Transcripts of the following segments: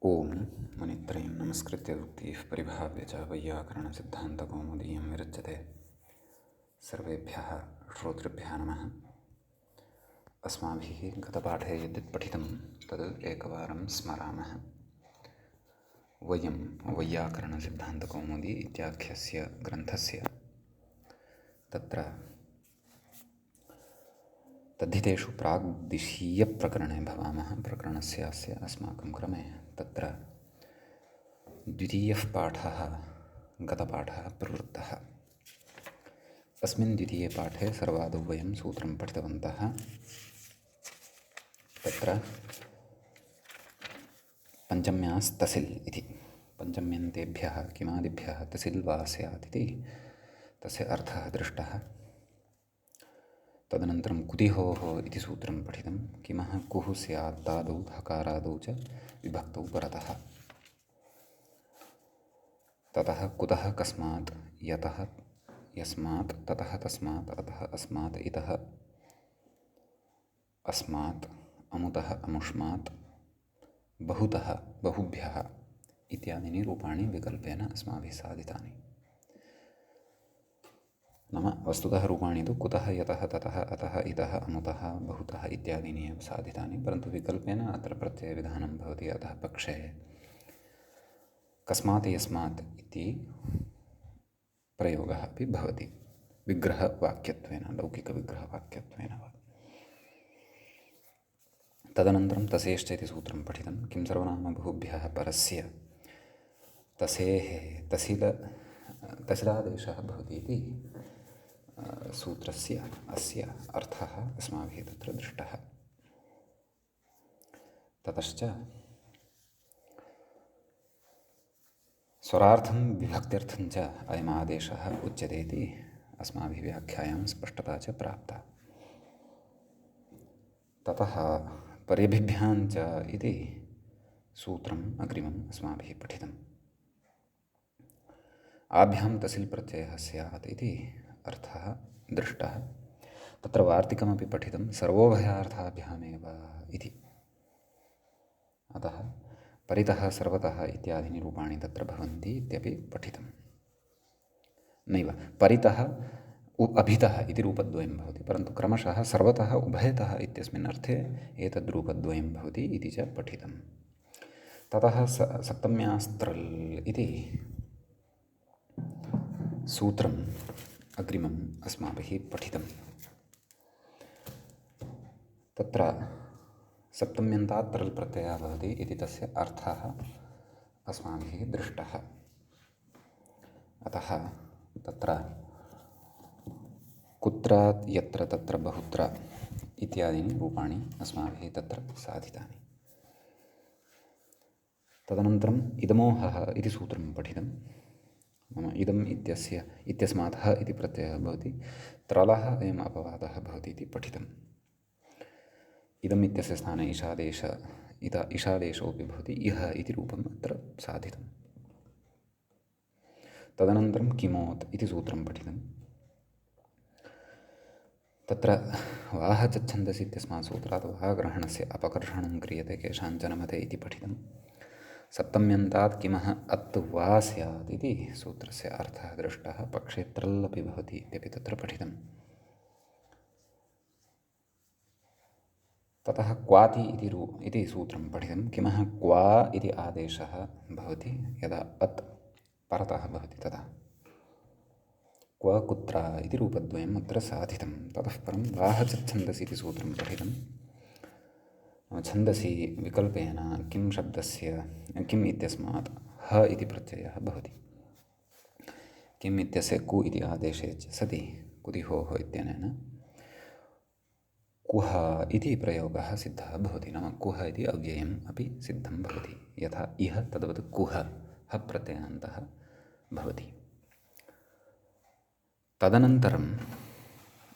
ओम मुनित्रयं नमस्कृत्य उक्तिः परिभाव्य च वैयाकरणसिद्धान्तकौमुदीयं विरच्यते। सर्वेभ्यः श्रोतृभ्यः नमः। अस्माभिः गतपाठे यद्यत् पठितं तद् एकवारं स्मरामः। वयं वैयाकरणसिद्धान्तकौमुदी इत्याख्यस्य ग्रन्थस्य तत्र तद्धितेषु प्राग्दिशीयप्रकरणे भवामः। प्रकरणस्य अस्य अस्माकं क्रमे तत्र द्वितीयः पाठः गतपाठः प्रवृत्तः। अस्मिन् द्वितीये पाठे सर्वादौ वयं सूत्रं पठितवन्तः। तत्र पञ्चम्यास्तसिल् इति पञ्चम्यन्तेभ्यः किमादिभ्यः तसिल् वा स्यात् इति तस्य अर्थः दृष्टः। तदनन्तरं कुतिहोः इति सूत्रं पठितं। किमः कुः स्यात् तादौ हकारादौ च विभक्तौ परतः। ततः कुतः कस्मात् यतः यस्मात् ततः तस्मात् अतः अस्मात् इतः अस्मात् अमुतः अमुष्मात् बहुतः बहुभ्यः इत्यादीनि रूपाणि विकल्पेन अस्माभिः साधितानि। नाम वस्तुतः रूपाणि तु कुतः यतः ततः अतः इतः अमुतः बहुतः इत्यादीनि एव साधितानि, परन्तु विकल्पेन अत्र प्रत्ययविधानं भवति। अतः पक्षे कस्मात् यस्मात् इति प्रयोगः अपि भवति विग्रहवाक्यत्वेन, लौकिकविग्रहवाक्यत्वेन वा। तदनन्तरं तसेश्च इति सूत्रं पठितं। किं सर्वनाम बहुभ्यः परस्य तसेः तसिलादेशः भवति इति सूत्रस्य अस्य अर्थः अस्माभिः तत्र दृष्टः। ततश्च स्वरार्थं विभक्त्यर्थं च अयम् आदेशः उच्यते इति अस्माभिः व्याख्यायां स्पष्टता च प्राप्ता। ततः परिभिभ्यां च इति सूत्रम् अग्रिमम् अस्माभिः पठितम्। आभ्यां तसिल् प्रत्ययः स्यात् इति अर्थः दृष्टः। तत्र वार्तिकमपि पठितं सर्वोभयार्थाभ्यामेव इति। अतः परितः सर्वतः इत्यादीनि रूपाणि तत्र भवन्ति इत्यपि पठितं। नैव परितः अभितः इति रूपद्वयं भवति, परन्तु क्रमशः सर्वतः उभयतः इत्यस्मिन् अर्थे एतद् रूपद्वयं भवति इति च पठितं। ततः सप्तम्यास्त्रल् इति सूत्रम् अग्रिमम् अस्माभिः पठितं। तत्र सप्तम्यन्तात् त्रल् प्रत्ययः भवति इति तस्य अर्थः अस्माभिः दृष्टः। अतः तत्र कुत्र यत्र तत्र बहुत्र इत्यादीनि रूपाणि अस्माभिः तत्र साधितानि। तदनन्तरम् इदमोहः इति सूत्रं पठितं। नाम इदम् इत्यस्मात् ह इति प्रत्ययः भवति, त्रलः अयम् अपवादः भवति इति पठितम्। इदम् इत्यस्य स्थाने इषादेशोऽपि भवति, इह इति रूपम् अत्र साधितं। तदनन्तरं किमोत् इति सूत्रं पठितं। तत्र वाह चच्छन्दसि इत्यस्मात् सूत्रात् वाहग्रहणस्य अपकर्षणं क्रियते केषाञ्चन मते इति पठितं। सप्तम्यन्तात् किमः अत् वा स्यात् इति सूत्रस्य अर्थः दृष्टः। पक्षे त्रल्लपि भवति इत्यपि तत्र पठितम्। ततः क्वाति इति सूत्रं पठितं। किमः क्वा इति आदेशः भवति यदा अत् परतः भवति तदा। क्व कुत्र इति रूपद्वयम् अत्र साधितं। ततः परं वाह छन्दसि इति सूत्रं पठितं। छन्दसि विकल्पेन किं शब्दस्य किम् इत्यस्मात् ह इति प्रत्ययः भवति। किम् इत्यस्य कु इति आदेशे सति कुतिहोः इत्यनेन कुह इति प्रयोगः सिद्धः भवति। नाम कुह इति अव्ययम् अपि सिद्धं भवति। यथा इह तद्वत् कुह ह प्रत्ययान्तः भवति। तदनन्तरम्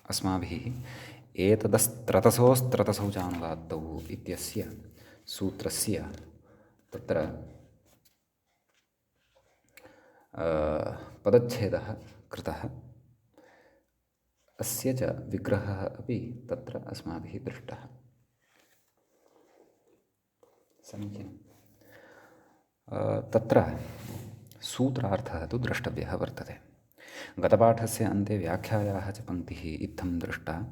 अस्माभिः एतदस्त्रतसोस्त्रतसौ चानुदात्तौ इत्यस्य सूत्रस्य तत्र पदच्छेदः कृतः। अस्य च विग्रहः अपि तत्र अस्माभिः दृष्टः। समीचीनम्। तत्र सूत्रार्थः तु द्रष्टव्यः वर्तते। गतपाठस्य अन्ते व्याख्यायाः च पङ्क्तिः इत्थं दृष्टा।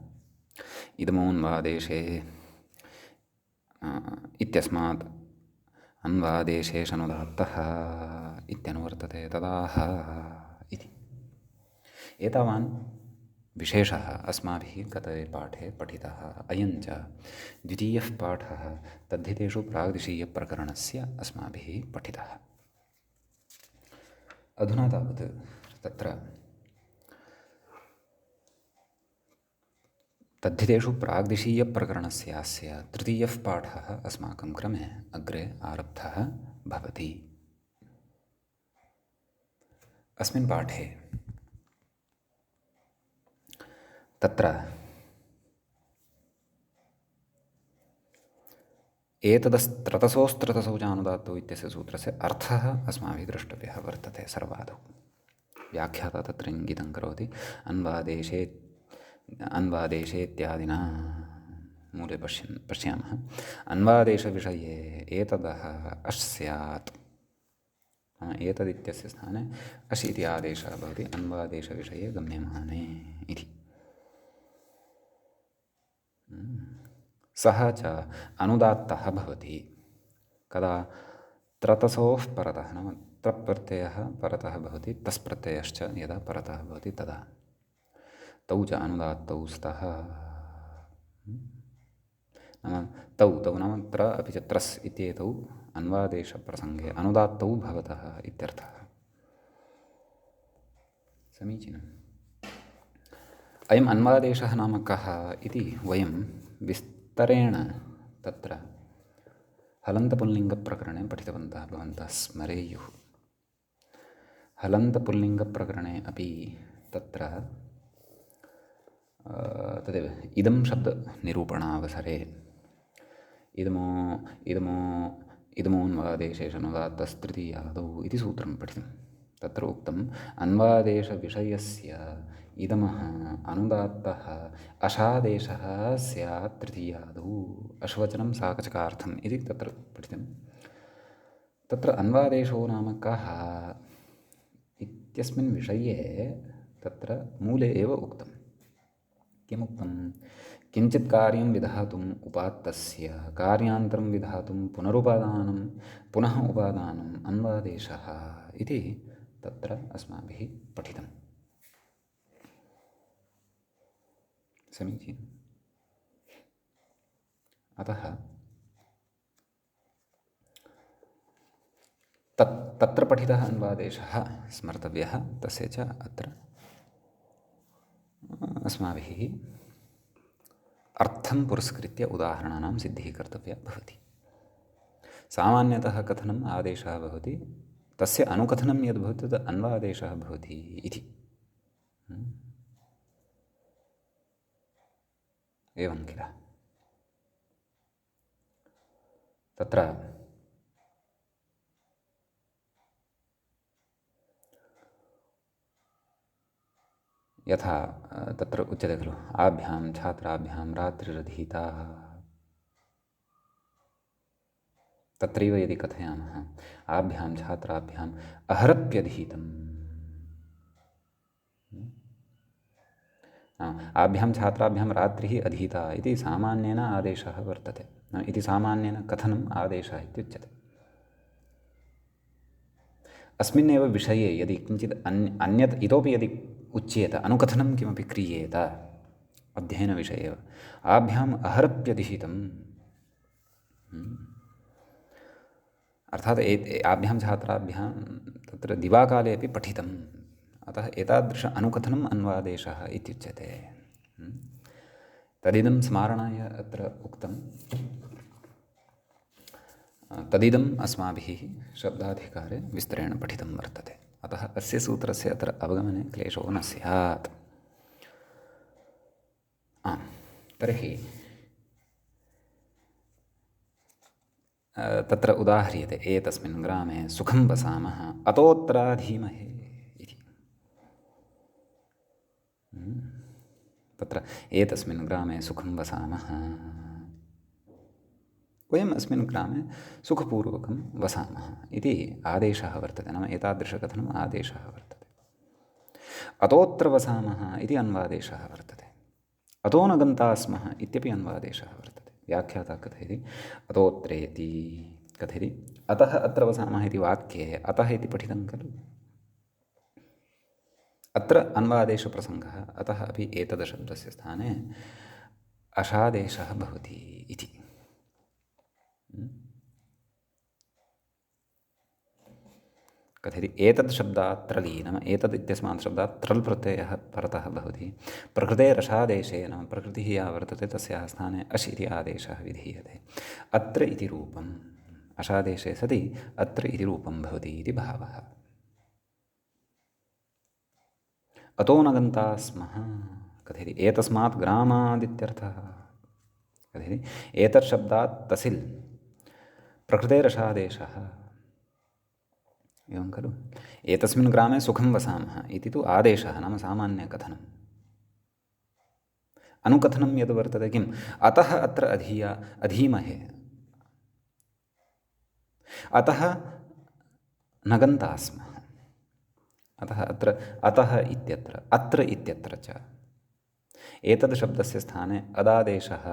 इदमोऽन्वादेशे इत्यस्मात् अन्वादेशेषनुदात्तः इत्यनुवर्तते तदाह इति। एतावान् विशेषः अस्माभिः गते पाठे पठितः। अयञ्च द्वितीयः पाठः तद्धितेषु प्राग्दिशीयप्रकरणस्य अस्माभिः पठितः। अधुना तावत् तत्र तद्धितेषु प्राग्दिशीयप्रकरणस्यास्य तृतीयः पाठः अस्माकं क्रमे अग्रे आरब्धः भवति। अस्मिन् पाठे तत्र एतदस्त्रतसोस्त्रतसौ च अनुदात्तौ इत्यस्य सूत्रस्य अर्थः अस्माभिः द्रष्टव्यः वर्तते सर्वादौ। व्याख्याता तत्र इङ्गितं करोति अन्वादेशेत्यादिना मूले पश्यामः। अन्वादेशविषये एतदः अश् स्यात्, एतदित्यस्य स्थाने अश् इति आदेशः भवति अन्वादेशविषये गम्यमाने इति। सः च अनुदात्तः भवति कदा त्रतसोः परतः, नाम त्रप्रत्ययः परतः भवति, तस् प्रत्ययश्च यदा परतः भवति तदा। तौ च अनुदात्तौ स्तः, नाम तौ नाम त्र अपि च त्रस् इत्येतौ अन्वादेशप्रसङ्गे अनुदात्तौ भवतः इत्यर्थः। समीचीनम्। अयम् अन्वादेशः नाम कः इति वयं विस्तरेण तत्र हलन्तपुल्लिङ्गप्रकरणे पठितवन्तः, भवन्तः स्मरेयुः। हलन्तपुल्लिङ्गप्रकरणे अपि तत्र तदेव इदं शब्दनिरूपणावसरे इदमोऽन्वादेशेषनुदात्तस्तृतीयादौ इति सूत्रं पठितं। तत्र उक्तम् अन्वादेशविषयस्य इदमः अनुदात्तः अशादेशः स्यात् तृतीयादौ, अश्वचनं साकचकार्थम् इति तत्र पठितं। तत्र अन्वादेशो नाम कः इत्यस्मिन् विषये तत्र मूले एव उक्तं। किमुक्तं? किञ्चित् कार्यं विधातुम् उपात्तस्य कार्यान्तरं विधातुं पुनरुपादानं पुनः उपादानम् अन्वादेशः इति तत्र अस्माभिः पठितम्। समीचीनम्। अतः तत्र पठितः अन्वादेशः स्मर्तव्यः, तस्य च अत्र अस्माभिः अर्थं पुरस्कृत्य उदाहरणानां सिद्धिः कर्तव्या भवति। सामान्यतः कथनम् आदेशः भवति, तस्य अनुकथनं यद् भवति तद् अन्वादेशः भवति इति। एवं किल? तत्र यथा तत्र उच्यते खलु, आभ्यां छात्राभ्यां रात्रिरधीता, तत्रैव यदि कथयामः आभ्यां छात्राभ्याम् अहरप्यधीतम्, आभ्यां छात्राभ्यां रात्रिः अधीता इति सामान्येन आदेशः वर्तते, इति सामान्येन कथनम् आदेशः इत्युच्यते। अस्मिन्नेव विषये यदि किञ्चित् अन्यत् इतोपि यदि उच्येत, अनुकथनं किमपि क्रियेत अध्ययनविषये एव, आभ्याम् अहरप्यधीतम्, अर्थात् आभ्यां छात्राभ्यां तत्र दिवाकाले अपि पठितम्, अतः एतादृश अनुकथनम् अन्वादेशः इत्युच्यते। तदिदं स्मारणाय अत्र उक्तं। तदिदम् अस्माभिः शब्दाधिकारे विस्तरेण पठितं वर्तते, अतः अस्य सूत्रस्य अत्र अवगमने क्लेशो न स्यात्। तर्हि तत्र उदाह्रियते एतस्मिन् ग्रामे सुखं वसामः अतोऽत्राधीमहे इति। तत्र एतस्मिन् ग्रामे सुखं वसामः वयम् अस्मिन् ग्रामे सुखपूर्वकं वसामः इति आदेशः वर्तते। नाम एतादृशकथनम् आदेशः वर्तते। अतोऽत्र वसामः इति अन्वादेशः वर्तते। अतो न गन्ताः स्मः इत्यपि अन्वादेशः वर्तते। व्याख्याता कथयति अतोऽत्रेति कथयति अतः अत्र वसामः इति वाक्ये अतः इति पठितं खलु। अत्र अन्वादेशप्रसङ्गः, अतः अपि एतदशब्दस्य स्थाने अशादेशः भवति इति। कथयति एतद् शब्दात् त्रली, नाम एतद् इत्यस्मात् शब्दात् त्रल् प्रत्ययः परतः भवति। प्रकृतेरशादेशे, नाम प्रकृतिः या वर्तते तस्याः स्थाने अश् इति आदेशः विधीयते। अत्र इति रूपम्, अशादेशे सति अत्र इति रूपं भवति इति भावः। अतो न गन्ताः स्मः कथयति एतस्मात् ग्रामादित्यर्थः। कथयति एतत् शब्दात् तसिल् प्रकृतेरशादेशः, एवं खलु। एतस्मिन् ग्रामे सुखं वसामः इति तु आदेशः, नाम सामान्यकथनम्। अनुकथनं यद् वर्तते किम्, अतः अत्र अधीमहे, अतः न गन्ताः स्मः, अतः अत्र अतः इत्यत्र अत्र इत्यत्र च एतद् शब्दस्य स्थाने अदादेशः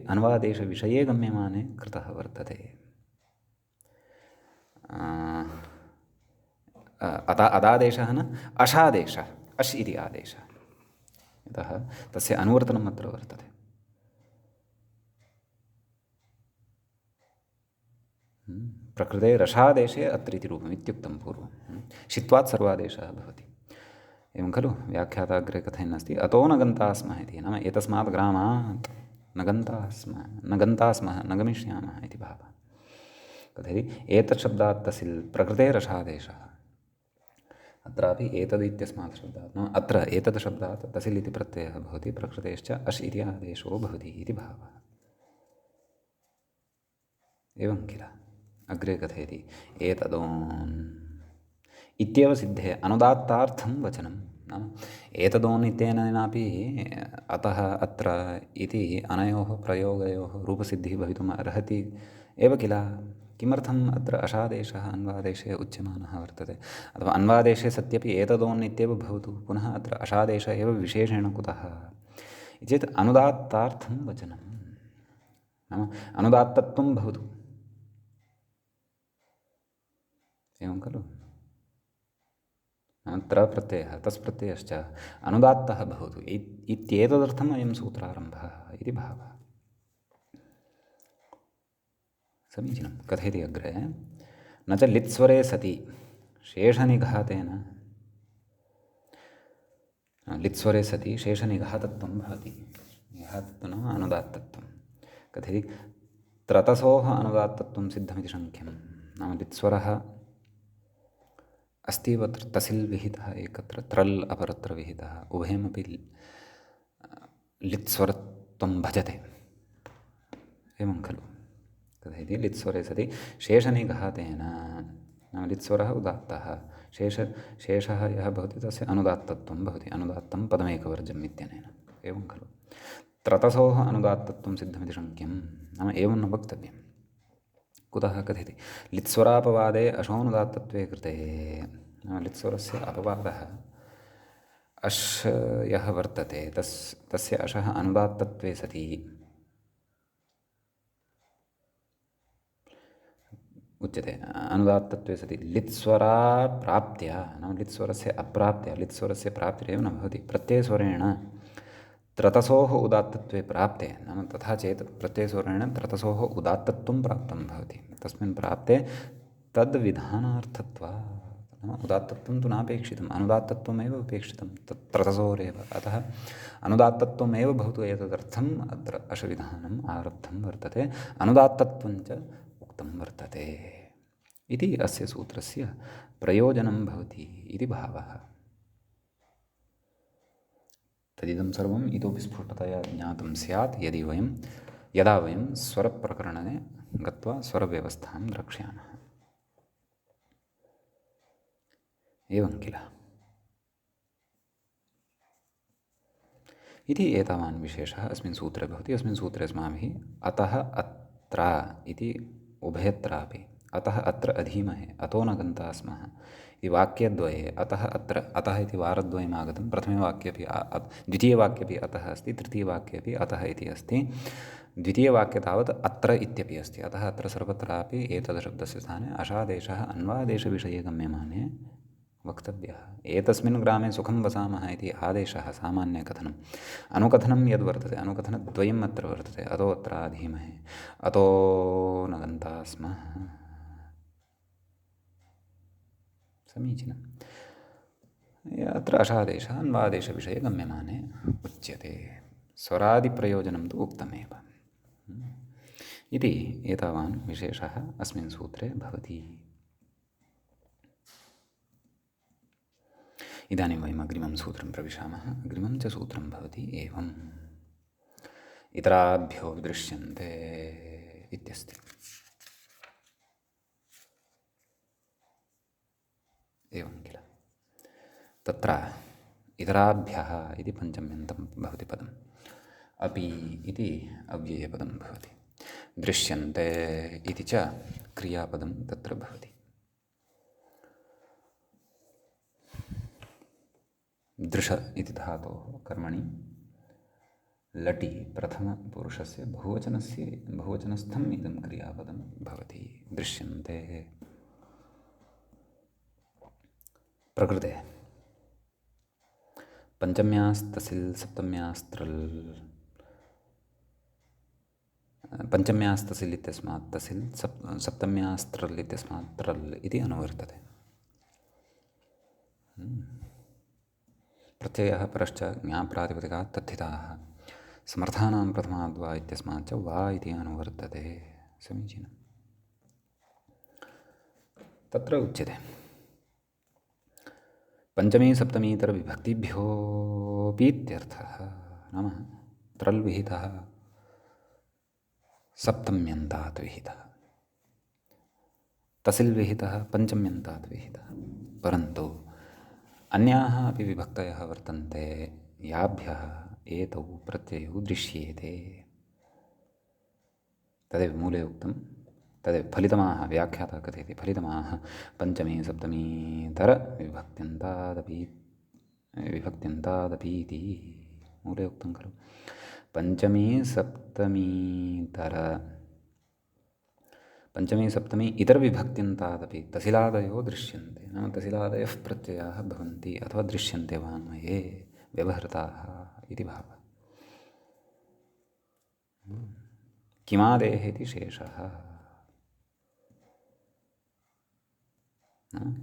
अन्वादेशविषये गम्यमाने कृतः वर्तते। अदादेशः न अशादेशः, अश् इति आदेशः, यतः तस्य अनुवर्तनम् अत्र वर्तते। प्रकृतेरशादेशे अत्र इति रूपम् इत्युक्तं पूर्वं। शित्वात् सर्वादेशः भवति, एवं खलु। व्याख्याता अग्रे कथयन्नस्ति अतो न गन्ताः स्मः इति, नाम एतस्मात् ग्रामात् न गन्ताः स्मः न गमिष्यामः इति भावः। कथयति एतत् शब्दात् तसिल् प्रकृतेरशादेशः, अत्रापि एतद् इत्यस्मात् शब्दात्, नाम अत्र एतद् शब्दात् तसिल् इति प्रत्ययः भवति, प्रकृतेश्च अश् इति आदेशो भवति इति भावः। एवं किल। अग्रे कथयति एतदोन् इत्येव सिद्धे अनुदात्तार्थं वचनं, नाम एतदोन् इत्यनेनापि अतः अत्र इति अनयोः प्रयोगयोः रूपसिद्धिः भवितुम् अर्हति एव किल। किमर्थम् अत्र अशादेशः अन्वादेशे उच्यमानः वर्तते, अथवा अन्वादेशे सत्यपि एतदोन् इत्येव भवतु, पुनः अत्र अशादेशः एव विशेषेण कुतः चेत् अनुदात्तार्थं वचनं, नाम अनुदात्तत्वं भवतु, एवं खलु। अत्र प्रत्ययः तस् प्रत्ययश्च अनुदात्तः भवतु इत्येतदर्थम् अयं सूत्रारम्भः इति भावः। समीचीनं। कथयति अग्रे न च लित्स्वरे सति शेषनिघातेन, लित्स्वरे सति शेषनिघातत्वं भवति। निघातत्वं नाम अनुदात्तत्वं। कथयति त्रतसोः अनुदात्तत्वं सिद्धमिति शङ्ख्यं, नाम लित्स्वरः अस्ति अत्र तसिल् विहितः एकत्र, त्रल् अपरत्र विहितः, उभयमपि लित्स्वरत्वं भजते, एवं खलु। कथयति लित्स्वरे सति शेषनिघातेन, नाम लित्स्वरः उदात्तः, शेषः यः भवति तस्य अनुदात्तत्वं भवति, अनुदात्तं पदमेकवर्जम् इत्यनेन, एवं खलु। त्रतसोः अनुदात्तत्वं सिद्धमिति शङ्क्यं, नाम एवं न वक्तव्यं। कुतः कथयति लित्स्वरापवादे अशोनुदात्तत्वे कृते, नाम लित्स्वरस्य अपवादः अश् यः वर्तते तस्य अशः अनुदात्तत्वे सति उच्यते। अनुदात्तत्वे सति लित्स्वराप्राप्त्या, नाम लित्स्वरस्य अप्राप्त्या, लित्स्वरस्य प्राप्तिरेव न भवति, प्रत्ययस्वरेण त्रतसोः उदात्तत्वे प्राप्ते, नाम तथा चेत् प्रत्ययस्वरेण त्रतसोः उदात्तत्वं प्राप्तं भवति, तस्मिन् प्राप्ते तद्विधानार्थत्वात्, नाम उदात्तत्वं तु नापेक्षितम्, अनुदात्तत्वमेव अपेक्षितं तत् त्रतसोरेव, अतः अनुदात्तत्वमेव भवतु एतदर्थम् अत्र अशविधानम् आरब्धं वर्तते, अनुदात्तत्वं च उक्तं वर्तते इति अस्य सूत्रस्य प्रयोजनं भवति इति भावः। तदिदं सर्वम् इतोपि स्फुटतया ज्ञातं स्यात् यदा वयं स्वरप्रकरणे गत्वा स्वरव्यवस्थां द्रक्ष्यामः, एवं किल। इति एतावान् विशेषः अस्मिन् सूत्रे भवति। अस्मिन् सूत्रे अस्माभिः अतः अत्र इति उभयत्रापि अतः अत्र अधीमहे अतो न गन्ताः स्मः इति वाक्यद्वये अतः अत्र अतः इति वारद्वयम् आगतं प्रथमे वाक्ये अपि द्वितीयवाक्ये अपि अतः अस्ति तृतीयवाक्ये अपि अतः इति अस्ति द्वितीयवाक्ये तावत् अत्र इत्यपि अस्ति अतः अत्र सर्वत्रापि एतद्शब्दस्य स्थाने अशादेशः अन्वादेशविषये गम्यमाने वक्तव्यः एतस्मिन् ग्रामे सुखं वसामः इति आदेशः सामान्यकथनम् अनुकथनं यद्वर्तते अनुकथनद्वयम् अत्र वर्तते अतो अत्र धीमहि अतो न गन्ताः स्मः समीचीनम् अत्र अशादेशः अन्वादेशविषये गम्यमाने उच्यते स्वरादिप्रयोजनं तु उक्तमेव इति एतावान् विशेषः अस्मिन् सूत्रे भवति इदानीं वयम् अग्रिमं सूत्रं प्रविशामः अग्रिमं च सूत्रं भवति एवम् इतराभ्यो विदृश्यन्ते इत्यस्ति एवं किल तत्र इतराभ्यः इति पञ्चम्यन्तं भवति पदम् अपि इति अव्ययपदं भवति दृश्यन्ते इति च क्रियापदं तत्र भवति दृश इति धातोः कर्मणि लटि प्रथमपुरुषस्य बहुवचनस्थम् इदं क्रियापदं भवति दृश्यन्ते प्रकृते पञ्चम्यास्तसिल् सप्तम्यास्त्रल् पञ्चम्यास्तसिल् इत्यस्मात् तसिल् सप्तम्यास्त्रल् इत्यस्मात् त्रल् इति अनुवर्तते प्रत्ययः परश्च ज्ञाप्रातिपदिकात् तद्धिताः समर्थानां प्रथमाद्वा इत्यस्मात् च वा इति अनुवर्तते समीचीनं तत्र उच्यते पञ्चमी सप्तमीतरविभक्तिभ्योऽपीत्यर्थः नाम त्रल् विहितः सप्तम्यन्तात् विहितः तसिल् विहितः पञ्चम्यन्तात् विहितः परन्तु अन्याः अपि विभक्तयः वर्तन्ते याभ्यः एतौ प्रत्ययौ दृश्येते तदेव मूले उक्तं तदेव फलितमाः व्याख्याता कथयति फलितमाः पञ्चमी सप्तमीतरविभक्त्यन्तादपि इति मूले उक्तं खलु पञ्चमी सप्तमी इतरविभक्त्यन्तादपि तसिलादयो दृश्यन्ते नाम तसिलादयः प्रत्ययाः भवन्ति अथवा दृश्यन्ते वाङ्मये व्यवहृताः इति भावः किमादेः इति शेषः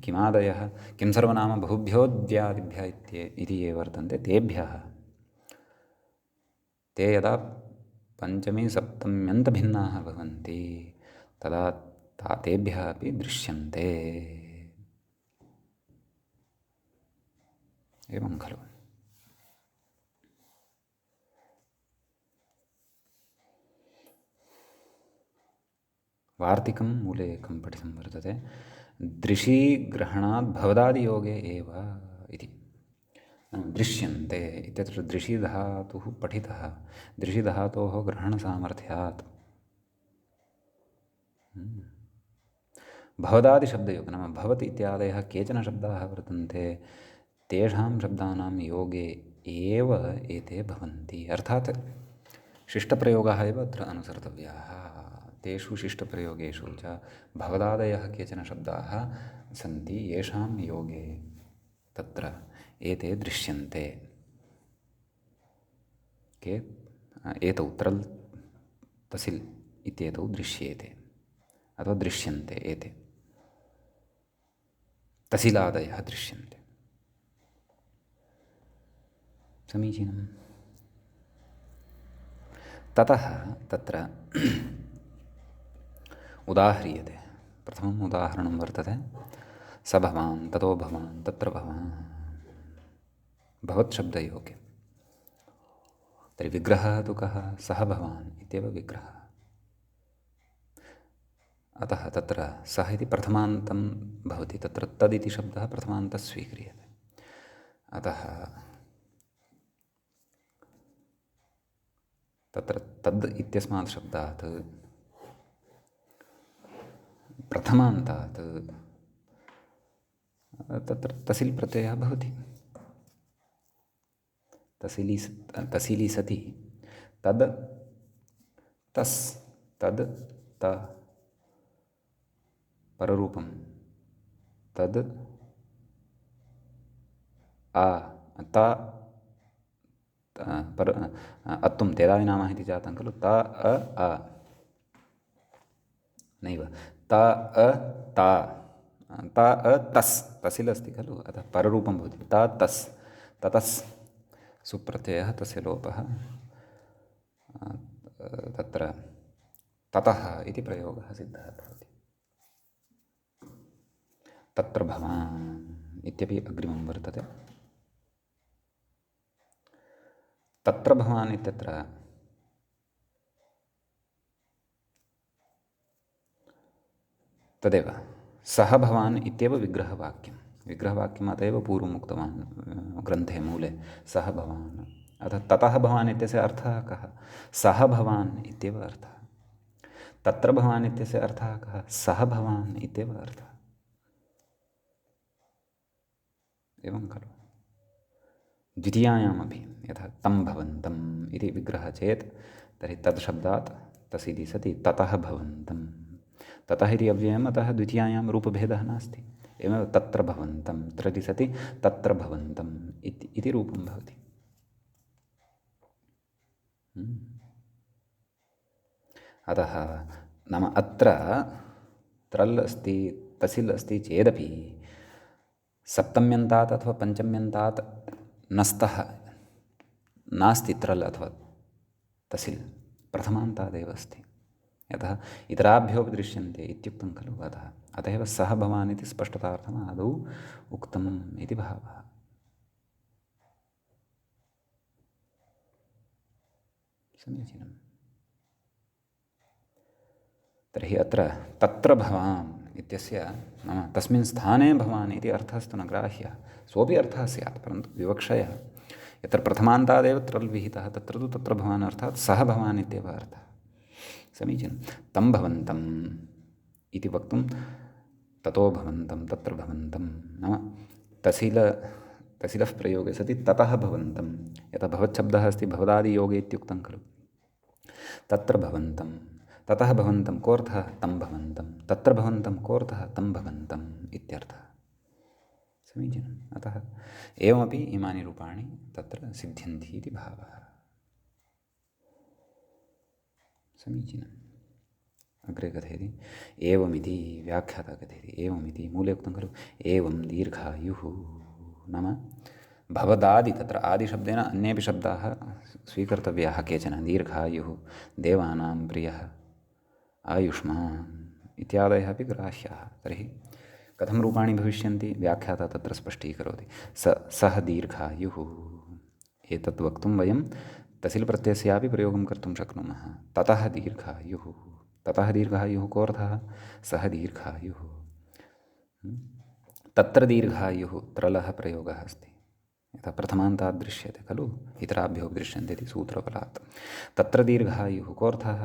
किमादयः किं सर्वनाम बहुभ्योऽद्यादिभ्यः इति ये वर्तन्ते तेभ्यः ते यदा पञ्चमी सप्तम्यन्तभिन्नाः भवन्ति तदा तेभ्यः अपि दृश्यन्ते एवं खलु वार्तिकं मूले एकं पठितं वर्तते दृशीग्रहणात् भवदादियोगे एव इति दृश्यन्ते इत्यत्र दृशिधातुः पठितः दृशिधातोः ग्रहणसामर्थ्यात् भवदादिशब्दयोगः नाम भवति इत्यादयः केचन शब्दाः वर्तन्ते तेषां शब्दानां योगे एव एते भवन्ति अर्थात् शिष्टप्रयोगः एव अत्र अनुसर्तव्याः तेषु शिष्टप्रयोगेषु च भवदादयः केचन शब्दाः सन्ति येषां योगे तत्र एते दृश्यन्ते के एतौ त्रल् तसिल् इत्येतौ दृश्येते अथवा दृश्यन्ते एते तसिलादयः दृश्यन्ते समीचीनम् ततः तत्र उदाह्रियते प्रथमम् उदाहरणं वर्तते स भवान् ततो भवान् तत्र भवान् भवत्शब्दयोगे तर्हि विग्रहः तु कः सः भवान् इत्येव विग्रहः अतः तत्र सः इति प्रथमान्तं भवति तत्र तदिति शब्दः प्रथमान्तः स्वीक्रियते अतः तत्र तद् इत्यस्मात् शब्दात् प्रथमान्तात् तत्र तसिल् प्रत्ययः भवति। तसिलि सति तद् तस् तद् त पररूपं तद् आ त पर अत्तुं तेदादिनामः इति जातं खलु त अ नैव त अ ता त अ तस् तसिल् अस्ति खलु अतः पररूपं भवति त तस् ततस् सुप्रत्ययः तस्य लोपः तत्र ततः इति प्रयोगः सिद्धः भवति। तत्र भवान् इत्यपि अग्रिमं वर्तते। तत्र भवान् इत्यत्र तदेव सः भवान् इत्येव विग्रहवाक्यम् अत एव पूर्वम् उक्तवान् ग्रन्थे मूले सः भवान्। अतः ततः भवान् इत्यस्य अर्थः कः? सः भवान् इत्येव अर्थः। तत्र भवान् इत्यस्य अर्थः कः? सः भवान् इत्येव अर्थः। एवं खलु द्वितीयायामपि यथा तं भवन्तम् इति विग्रहः चेत् तर्हि तत् शब्दात् तसिति सति ततः भवन्तं ततः इति अव्ययम् अतः द्वितीयायां रूपभेदः नास्ति। एवमेव तत्र भवन्तं त्रति सति तत्र भवन्तम् इति रूपं भवति। अतः नाम अत्र त्रल् अस्ति तसिल् अस्ति चेदपि सप्तम्यन्तात् अथवा पञ्चम्यन्तात् नस्तः नास्ति त्रल् अथवा तसिल् प्रथमान्तादेव अस्ति। यतः इतराभ्योऽपि दृश्यन्ते इत्युक्तं खलु अतः एव सः भवान् इति स्पष्टतार्थम् आदौ उक्तम् इति भावः। समीचीनम्। तर्हि अत्र तत्र भवान् इत्यस्य नाम तस्मिन् स्थाने भवान् इति अर्थस्तु न ग्राह्यः। सोऽपि अर्थः स्यात् परन्तु विवक्षया यत्र प्रथमान्तादेव त्रल् विहितः तत्र तु तत्र भवान् अर्थात् सः भवान् इत्येव अर्थः। समीचीनं। तं भवन्तम् इति वक्तुं ततो भवन्तं तत्र भवन्तं नाम तसिलः प्रयोगे सति ततः भवन्तं यतः भवच्छब्दः अस्ति भवदादियोगे इत्युक्तं खलु तत्र भवन्तं ततः भवन्तं कोऽर्थः तं भवन्तं तत्र भवन्तं कोऽर्थः तं भवन्तम् इत्यर्थः। समीचीनम्। अतः एवमपि इमानि रूपाणि तत्र सिद्ध्यन्ति इति भावः। समीचीनम्। अग्रे कथयति एवमिति व्याख्याता कथयति एवमिति मूले उक्तं खलु एवं दीर्घायुः नाम भवदादि तत्र आदिशब्देन अन्येपि शब्दाः स्वीकर्तव्याः केचन दीर्घायुः देवानां प्रियः आयुष्मान् इत्यादयः अपि ग्राह्याः। तर्हि कथं रूपाणि भविष्यन्ति व्याख्याता तत्र स्पष्टीकरोति सः दीर्घायुः एतत् वक्तुं वयं तसिल् प्रत्ययस्यापि प्रयोगं कर्तुं शक्नुमः। ततः दीर्घायुः कोऽर्थः सः दीर्घायुः। तत्र दीर्घायुः त्रलः प्रयोगः अस्ति यथा प्रथमान्तात् दृश्यते खलु इतराभ्यो दृश्यन्ते इति सूत्रफलात् तत्र दीर्घायुः कोऽर्थः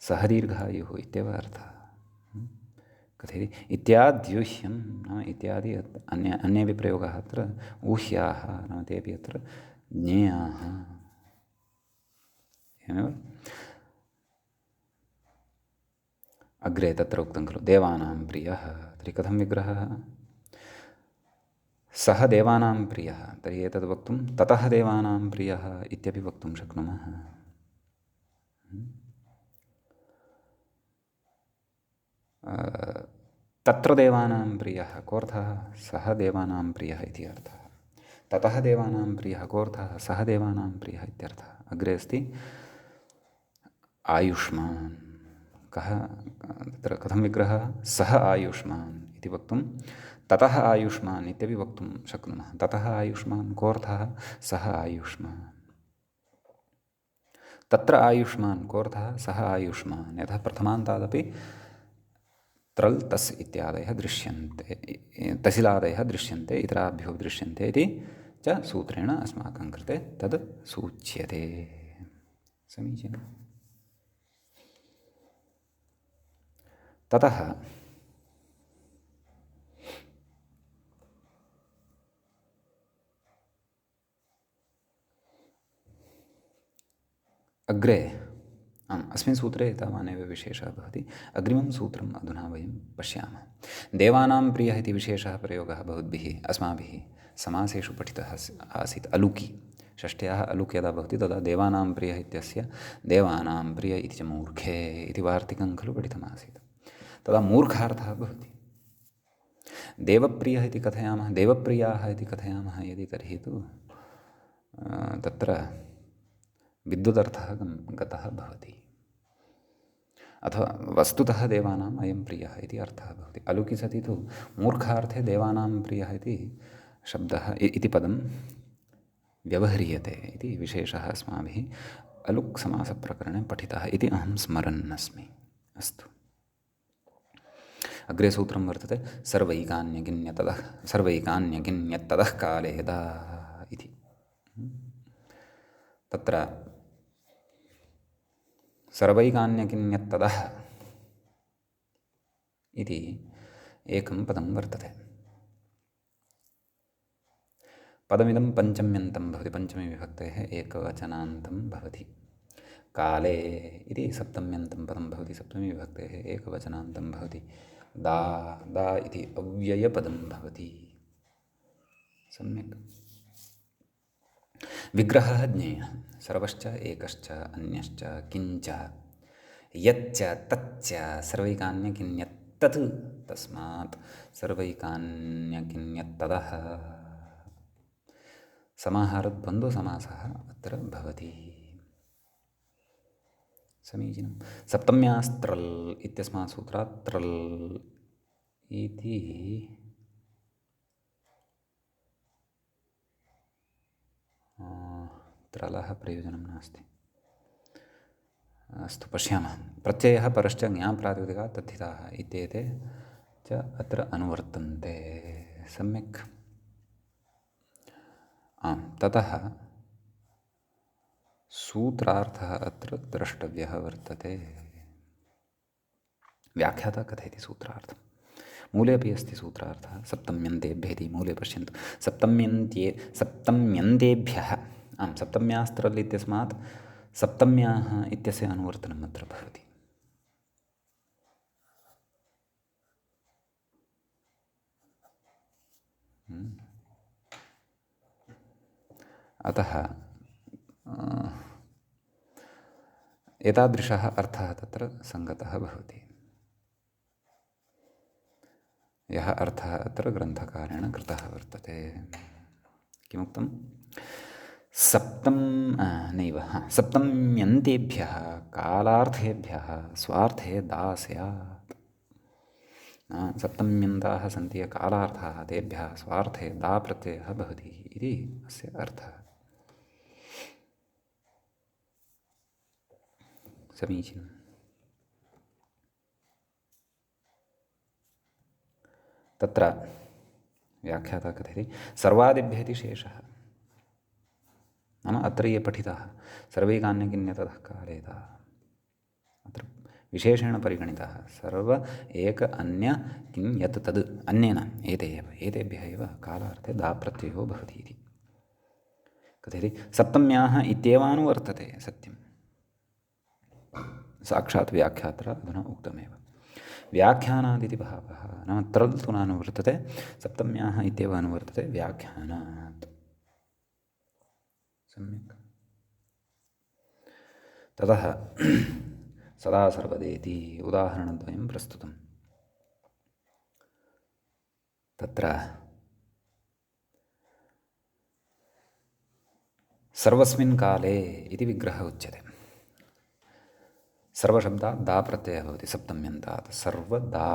सः दीर्घायुः इत्येव अर्थः। कथयति इत्याद्यूह्यं नाम इत्यादि अन्येपि प्रयोगाः अत्र ऊह्याः नाम तेपि अत्र ज्ञेयाः। एवमेव अग्रे तत्र उक्तं खलु देवानां प्रियः तर्हि कथं विग्रहः सः देवानां प्रियः तर्हि एतद् वक्तुं ततः देवानां प्रियः इत्यपि वक्तुं शक्नुमः। तत्र देवानां प्रियः कोऽर्थः सः देवानां प्रियः इति अर्थः। ततः देवानां प्रियः कोऽर्थः सः देवानां प्रियः इत्यर्थः। अग्रे अस्ति आयुष्मान् कः तत्र कथं विग्रहः सः आयुष्मान् इति वक्तुं ततः आयुष्मान् इत्यपि वक्तुं शक्नुमः। ततः आयुष्मान् कोऽर्थः सः आयुष्मान् तत्र आयुष्मान् कोऽर्थः सः आयुष्मान् यथा प्रथमान्तादपि त्रल् तस् इत्यादयः दृश्यन्ते तसिलादयः दृश्यन्ते इतराभ्यो दृश्यन्ते इति च सूत्रेण अस्माकं कृते तद् सूच्यते। समीचीनम्। ततः अग्रे अस्मिन् सूत्रे एतावानेव विशेषः भवति। अग्रिमं सूत्रम् अधुना वयं पश्यामः। देवानां प्रियः इति विशेषः प्रयोगः भवद्भिः अस्माभिः समासेषु पठितः आसीत्। अलुकि षष्ट्याः अलुक् यदा भवति तदा देवानां प्रियः इत्यस्य देवानां प्रिय इति च मूर्खे इति वार्तिकं खलु पठितमासीत्। तदा मूर्खार्थः भवति। देवप्रियः इति कथयामः, देवप्रियाः इति कथयामः यदि तर्हि तु तत्र विद्युदर्थः गतः भवति। अथवा वस्तुतः देवानाम् अयं प्रियः इति अर्थः भवति। अलुकि सति तु मूर्खार्थे देवानां प्रियः इति शब्दः इति पदं व्यवह्रियते इति विशेषः अस्माभिः अलुक् समासप्रकरणे पठितः इति अहं स्मरन् अस्मि। अस्तु, अग्रे सूत्रं वर्तते सर्वैकान्यगिन्यततः कालेदा इति। तत्र सर्वैकान्यगिन्यततः इति एकं पदं वर्तते। पदमिदं पञ्चम्यन्तं भवति, पञ्चमी विभक्तेः एकवचनान्तं भवति। काले इति सप्तम्यन्तं पदं भवति, सप्तमी विभक्तेः एकवचनान्तं भवति। दा इति अव्ययपदं भवति। सम्यक्। विग्रहः ज्ञेयः। सर्वश्च एकश्च अन्यश्च किञ्च यच्च तच्च सर्वैकान्यकिन्यत्तत् तस्मात् सर्वैकान्यकिन्यत्तदः समाहारद्वन्द्वसमासः अत्र भवति। समीचीनं। सप्तम्यास्त्रल् इत्यस्मात् सूत्रात् त्रल् इति त्रलः प्रयोजनं नास्ति। अस्तु, पश्यामः। प्रत्ययः परश्च ज्ञाप्रातिपदिकात् तद्धिताः इत्येते च अत्र अनुवर्तन्ते। सम्यक्। ततः सूत्रार्थः अत्र द्रष्टव्यः वर्तते। व्याख्याता कथयति सूत्रार्थं। मूले अपि अस्ति सूत्रार्थः। सप्तम्यन्तेभ्यः इति मूले पश्यन्तु। सप्तम्यन्तेभ्यः सप्तम्यास्त्रल् इत्यस्मात् सप्तम्याः इत्यस्य अनुवर्तनम् अत्र भवति। अतः एतादृशः अर्थः तत्र सङ्गतः भवति। यः अर्थः अत्र ग्रन्थकारेण कृतः वर्तते। किमुक्तं? सप्तम्यन्तेभ्यः कालार्थेभ्यः स्वार्थे दा स्यात्। सप्तम्यन्ताः सन्ति ये कालार्थाः तेभ्यः स्वार्थे दा प्रत्ययः भवति इति अस्य अर्थः। समीचीनम्। तत्र व्याख्याता कथयति सर्वादिभ्यः इति शेषः। नाम अत्र ये पठिताः सर्वैकान्यकिन्यततः कालेदा अत्र विशेषेण परिगणिताः। सर्व एक अन्य किं यत् तद् अन्येन एते एव एतेभ्यः एव कालार्थे दा प्रत्ययो भवति इति कथयति। सप्तम्याः इत्येवानुवर्तते। सत्यं, साक्षात् व्याख्यात्रा अधुना उक्तमेव। व्याख्यानादिति भावः। नाम त्रल् तु नानुवर्तते, सप्तम्याः इत्येव अनुवर्तते व्याख्यानात्। सम्यक्। ततः सदा सर्वदेति उदाहरणद्वयं प्रस्तुतम्। तत्र सर्वस्मिन् काले इति विग्रहः उच्यते। सर्वशब्दात् दा प्रत्ययः भवति सप्तम्यन्तात्। सर्वदा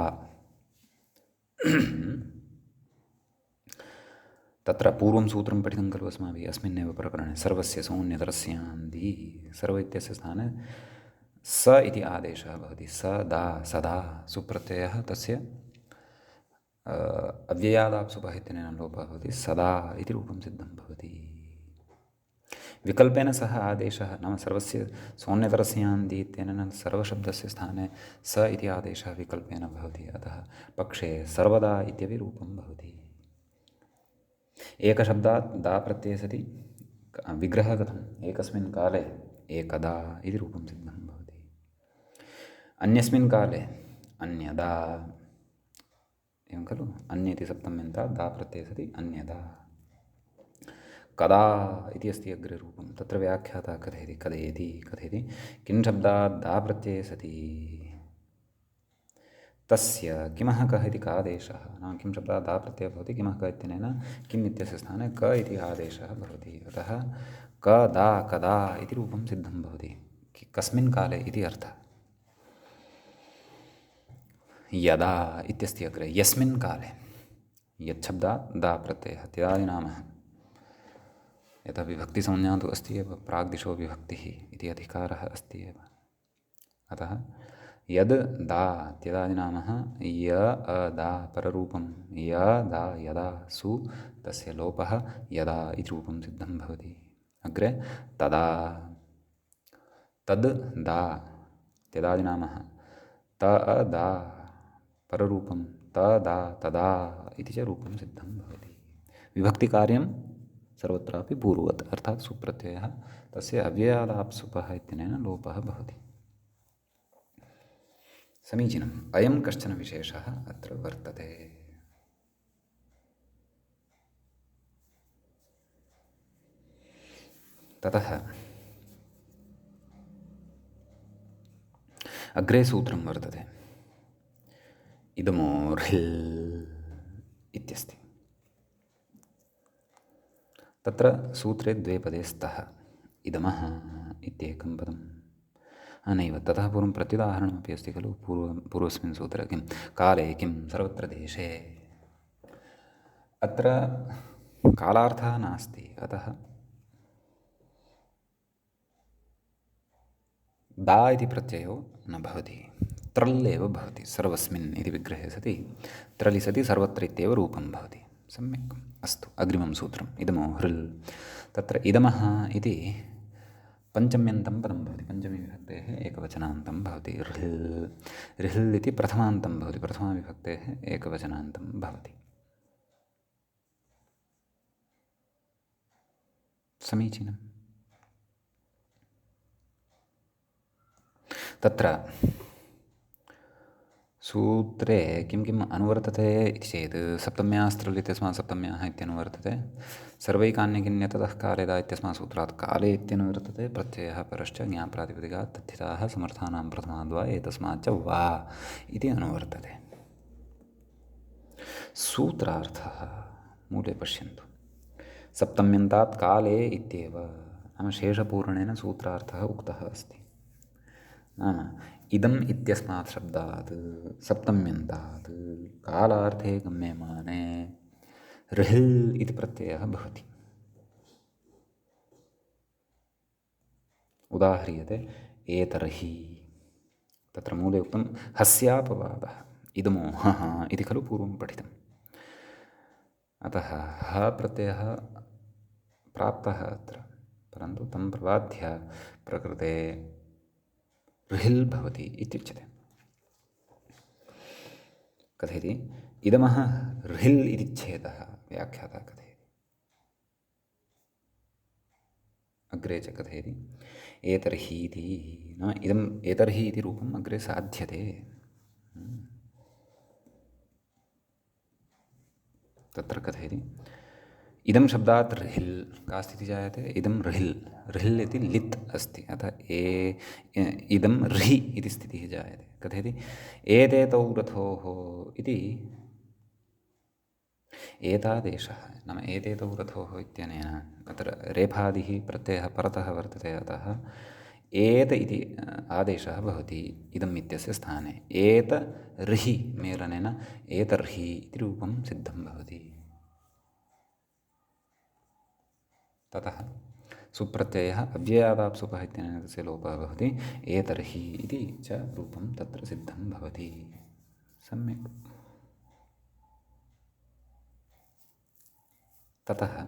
तत्र पूर्वं सूत्रं पठितं खलु अस्माभिः अस्मिन्नेव प्रकरणे। सर्वस्य सौन्यतरस्यान्दी सर्व इत्यस्य स्थाने स इति आदेशः भवति। सदा सदा सुप्रत्ययः तस्य अव्ययादाप्सुपः इत्यनेन लोपः भवति। सदा इति रूपं सिद्धं भवति। विकल्पेन सह आदेशः नाम सर्वस्य सोऽन्यतरस्यान्ति इत्यनेन सर्वशब्दस्य स्थाने स इति आदेशः विकल्पेन भवति। अतः पक्षे सर्वदा इत्यपि रूपं भवति। एकशब्दात् दा प्रत्यये सति विग्रहः कथम्? एकस्मिन् काले एकदा इति रूपं सिद्धं भवति। अन्यस्मिन् काले अन्यदा, एवं खलु? अन्य इति सप्तम्यन्तात् दा प्रत्यये सति अन्यदा। कदा इति अस्ति अग्रे रूपं, तत्र व्याख्याता कथयति कथयति किं शब्दात् दा प्रत्यये सति तस्य किमः कः इति कादेशः, नाम किं शब्दात् दा प्रत्ययः भवति किमः कः इत्यनेन किम् इत्यस्य स्थाने क इति आदेशः भवति। अतः कदा कदा इति रूपं सिद्धं भवति। कस्मिन् काले इति अर्थः। यदा इत्यस्ति अग्रे, यस्मिन् काले, यच्छब्दात् दा प्रत्ययः त्यादिनामः। यथा विभक्तिसंज्ञा तु अस्ति एव, प्राग्दिशो विभक्तिः इति अधिकारः अस्ति एव। अतः यद् दा इत्यदादिनामः य अदा पररूपं यदा यदा सु तस्य लोपः यदा इति रूपं सिद्धं भवति। अग्रे तदा तद् दा इत्यदादिनामः तदा पररूपं तदा तदा इति च रूपं सिद्धं भवति। विभक्तिकार्यं सर्वत्रापि पूर्ववत्, अर्थात् सुप्रत्ययः तस्य अव्ययादाप्सुपः इत्यनेन लोपः भवति। समीचीनम्। अयं कश्चन विशेषः अत्र वर्तते। ततः अग्रे सूत्रं वर्तते, इदमोर्हिल् इत्यस्ति। तत्र सूत्रे द्वे पदे स्तः, इदमः इत्येकं पदं। नैव, ततः पूर्वं प्रत्युदाहरणमपि अस्ति खलु पूर्वस्मिन् सूत्रे, किं काले किं सर्वत्र देशे। अत्र कालार्थः नास्ति, अतः दा इति प्रत्ययो न भवति, त्रल् एव भवति। सर्वस्मिन् इति विग्रहे सति त्रलि सति सर्वत्र इत्येव रूपं भवति। सम्यक्, अस्तु। अग्रिमं सूत्रम्, इदमो हृल्। तत्र इदमः इति पञ्चम्यन्तं पदं भवति, पञ्चमीविभक्तेः एकवचनान्तं भवति। ऋल् ऋल् इति प्रथमान्तं भवति, प्रथमाविभक्तेः एकवचनान्तं भवति। समीचीनम्। तत्र सूत्रे किं किम् अनुवर्तते इति चेत् सप्तम्यास्त्रल् इत्यस्मात् सप्तम्याः इत्यनुवर्तते, सर्वैकान्यकिन्यततः कालेदा इत्यस्मात् सूत्रात् काले इत्यनुवर्तते, प्रत्ययः परश्च ज्ञाप्रातिपदिकात् तद्धिताः समर्थानां प्रथमाद्वा एतस्माच्च वा इति अनुवर्तते। सूत्रार्थः मूले पश्यन्तु, सप्तम्यन्तात् काले इत्येव नाम शेषपूरणेन सूत्रार्थः उक्तः अस्ति। नाम इदम् इत्यस्मात् शब्दात् सप्तम्यन्तात् कालार्थे गम्यमाने ऋल् इति प्रत्ययः भवति। उदाह्रियते एतर्हि, तत्र मूले उक्तं हस्यापवादः, इदमो हः इति खलु पूर्वं पठितम्। अतः ह प्रत्ययः प्राप्तः अत्र, परन्तु तं प्रबाध्य प्रकृते ऋल् भवति इत्युच्यते। कथयति इदमः ऋल् इति छेदः, व्याख्याता कथयति। अग्रे च कथयति एतर्हि इति, नाम इदम् एतर्हि इति रूपम् अग्रे साध्यते। तत्र कथयति इदं शब्दात् ऋल् का स्थितिः जायते, इदं ऋल् ऋल् इति लित् अस्ति, अतः इदं ऋहि इति स्थितिः जायते। कथयति एतेतौ रथोः इति एतादेशः, नाम एतेतौ रथोः इत्यनेन अत्र रेफादिः प्रत्ययः परतः वर्तते, अतः एत इति आदेशः भवति इदम् इत्यस्य स्थाने। एत ऋहि मेलनेन एतर्हि इति रूपं सिद्धं भवति। ततः सुप्रत्ययः अव्ययादाप्सुपः इत्यनेन तस्य लोपः भवति, एतर्हि इति च रूपं तत्र सिद्धं भवति। सम्यक्। ततः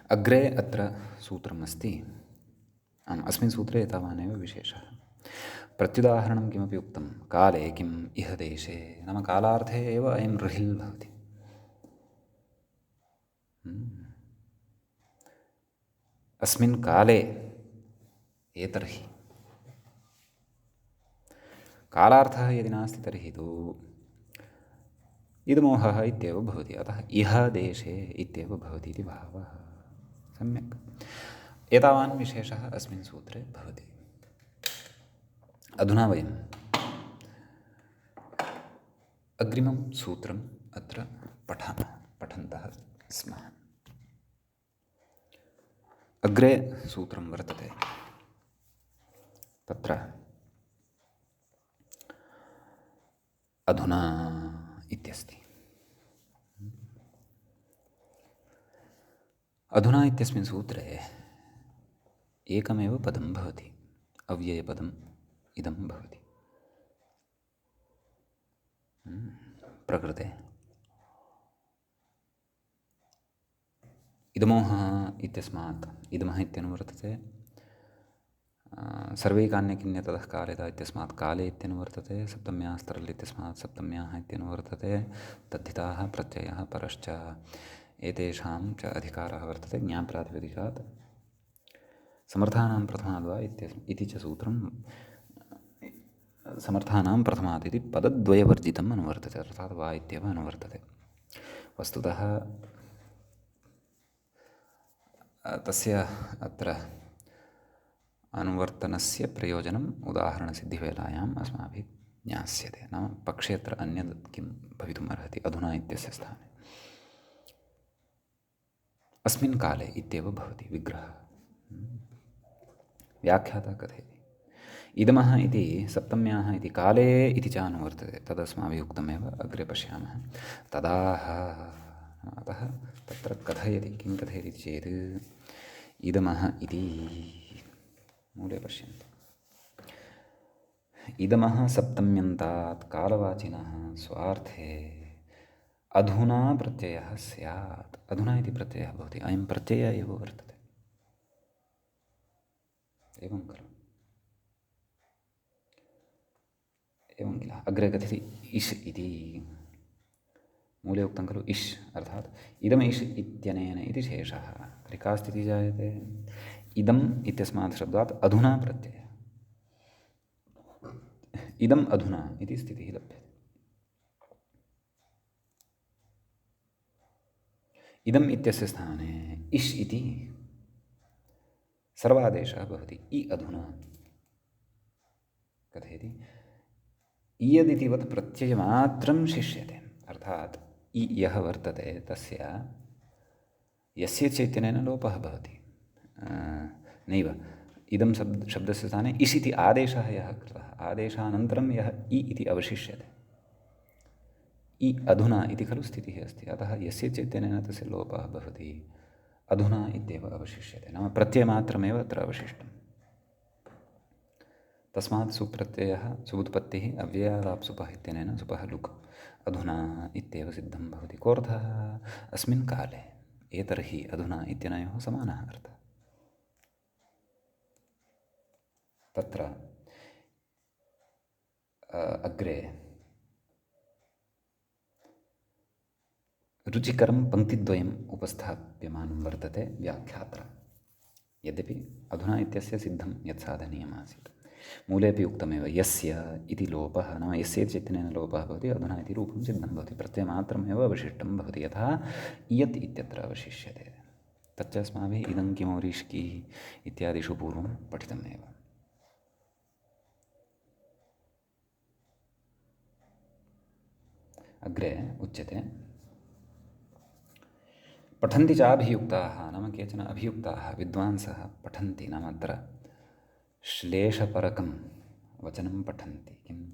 अग्रे अत्र सूत्रम् अस्ति। आम्, अस्मिन् सूत्रे एतावानेव विशेषः। प्रत्युदाहरणं किमपि उक्तं, काले किम् इह देशे, नाम कालार्थे एव अयं ऋहिल् भवति। अस्मिन् काले एतर्हि, कालार्थः यदि नास्ति तर्हि तु इदमोहः इत्येव भवति। अतः इह देशे इत्येव भवति इति भावः। सम्यक्। एतावान् विशेषः अस्मिन् सूत्रे भवति। अधुना वयम् अग्रिमं सूत्रम् अत्र पठन्तः स्मः। अग्रे सूत्रं वर्तते, तत्र अधुना इत्यस्ति। अधुना इत्यस्मिन् सूत्रे एकमेव पदं भवति, अव्ययपदम् इदं भवति। प्रकृते इदमोहः इत्यस्मात् इदमः इत्यनुवर्तते। सर्वैकान्यकिन्य ततः कालेता इत्यस्मात् काले इत्यनुवर्तते। सप्तम्याः स्तरल् इत्यस्मात् सप्तम्याः इत्यनुवर्तते। तद्धिताः प्रत्ययः परश्च एतेषां च अधिकारः वर्तते ज्ञाप्रातिपदिकात्। समर्थानां प्रथमाद्वा इति च सूत्रं समर्थानां प्रथमात् इति पदद्वयवर्जितम् अनुवर्तते, अर्थात् वा इत्येव अनुवर्तते। वस्तुतः तस्य अत्र अनुवर्तनस्य प्रयोजनम् उदाहरणसिद्धिवेलायाम् अस्माभिः ज्ञास्यते। नाम पक्षे अत्र अन्यत् किं भवितुम् अर्हति अधुना इत्यस्य स्थाने। अस्मिन् काले इत्येव भवति विग्रहः। व्याख्याता कथयति इदमः इति सप्तम्याः इति काले इति च अनुवर्तते। तदस्माभिः उक्तमेव, अग्रे पश्यामः। तदाह, अतः तत्र कथयति, किं कथयति चेत् इदमः इति मूले पश्यन्तु। इदमः सप्तम्यन्तात् कालवाचिनः स्वार्थे अधुना प्रत्ययः स्यात्। अधुना इति प्रत्ययः भवति, अयं प्रत्ययः एव वर्तते। एवं खलु, एवं किल। अग्रे कथयति इष् इति, मूले उक्तं खलु इष्, अर्थात् इदम् इष् इत्यनेन इति शेषः। तर्हि का स्थितिः जायते? इदम् इत्यस्मात् शब्दात् अधुना प्रत्ययः, इदम् अधुना इति स्थितिः लभ्यते। इदम् इत्यस्य स्थाने इष् इति सर्वादेशः भवति। इ अधुना कथयति इयदितिवत् प्रत्ययमात्रं शिष्यते। अर्थात् इ यः वर्तते तस्य यस्य चैतन्येन लोपः भवति। नैव, इदं शब्दस्य स्थाने इष् इति आदेशः यः कृतः, आदेशानन्तरं यः इ इति अवशिष्यते, इ अधुना इति खलु स्थितिः अस्ति। अतः यस्य चैतन्येन तस्य लोपः भवति, अधुना इत्येव अवशिष्यते। नाम प्रत्ययमात्रमेव अत्र अवशिष्टम्। तस्मात् सुप्रत्ययः सुबुत्पत्तिः अव्ययादाप्सुपः इत्यनेन सुपः लुक् अधुना इत्येव सिद्धं भवति। कोऽर्थः? अस्मिन् काले, एतर्हि अधुना इत्यनयोः समानः अर्थः। तत्र अग्रे रुचिकरं पङ्क्तिद्वयम् उपस्थाप्यमानं वर्तते व्याख्यात्र। यद्यपि अधुना इत्यस्य सिद्धं यत् साधनीयम् आसीत्, मूलेपि उक्तमेव यस्य इति लोपः, नाम यस्य चैतन्येन लोपः भवति, अधुना इति रूपं सिद्धं भवति, प्रत्ययमात्रमेव अवशिष्टं भवति। यथा इयत् इत्यत्र अवशिष्यते। तच्च अस्माभिः इदं किमौरीष्की इत्यादिषु पूर्वं पठितमेव। अग्रे उच्यते पठन्ति चाभियुक्ताः, नाम केचन अभियुक्ताः विद्वांसः पठन्ति, नाम अत्र श्लेषपरकं वचनं पठन्ति। किम्?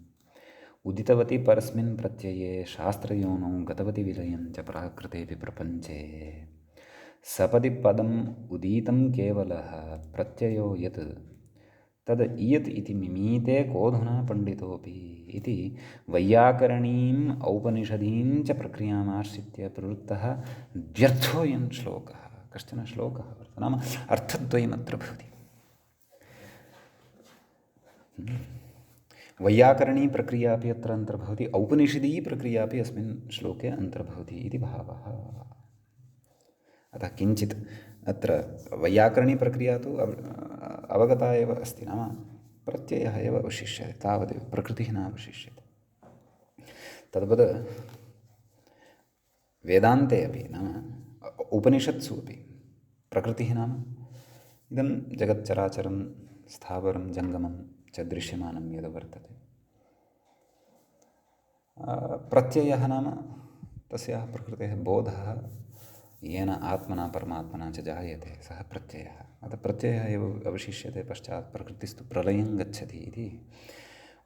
उदितवती परस्मिन् प्रत्यये शास्त्रयोनौ गतवती विलयं च प्राकृतेऽपि प्रपञ्चे सपदि पदम् उदीतं केवलः प्रत्ययो यत् तद् इयत् इति मिमीते कोऽधुना पण्डितोऽपि इति वैयाकरणीम् औपनिषदीं च प्रक्रियामाश्रित्य प्रवृत्तः व्यर्थोऽयं श्लोकः। कश्चन श्लोकः वर्तते, नाम अर्थद्वयमत्र भवति। वैयाकरणी प्रक्रिया अपि अत्र अन्तर्भवति, औपनिषदी प्रक्रिया अपि अस्मिन् श्लोके अन्तर्भवति इति भावः। अतः किञ्चित् अत्र वैयाकरणी प्रक्रिया तु अवगता एव अस्ति, नाम प्रत्ययः एव अवशिष्यते, तावदेव, प्रकृतिः न अवशिष्यते। तद्वद् वेदान्ते अपि, नाम उपनिषत्सु अपि प्रकृतिः नाम इदं जगच्चराचरं स्थावरं जङ्गमं च दृश्यमानं यद् वर्तते, प्रत्ययः नाम तस्याः प्रकृतेः बोधः येन आत्मना परमात्मना च जायते, सः प्रत्ययः। अतः प्रत्ययः एव अवशिष्यते, पश्चात् प्रकृतिस्तु प्रलयं गच्छति इति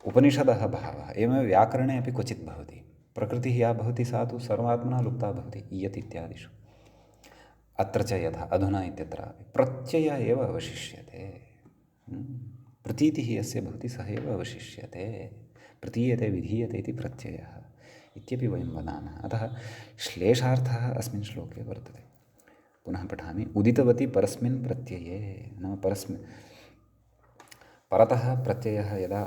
उपनिषदः भावः। एवमेव व्याकरणे अपि क्वचित् भवति, प्रकृतिः या भवति सा तु सर्वात्मना लुप्ता भवति, इयत् इत्यादिषु। अत्र च यथा अधुना इत्यत्रापि प्रत्ययः एव अवशिष्यते, प्रतीतिः यस्य भवति सः एव अवशिष्यते, प्रतीयते विधीयते इति प्रत्ययः इत्यपि वयं वदामः। अतः श्लेषार्थः अस्मिन् श्लोके वर्तते। पुनः पठामि। उदितवती परस्मिन् प्रत्यये, नाम परतः प्रत्ययः यदा,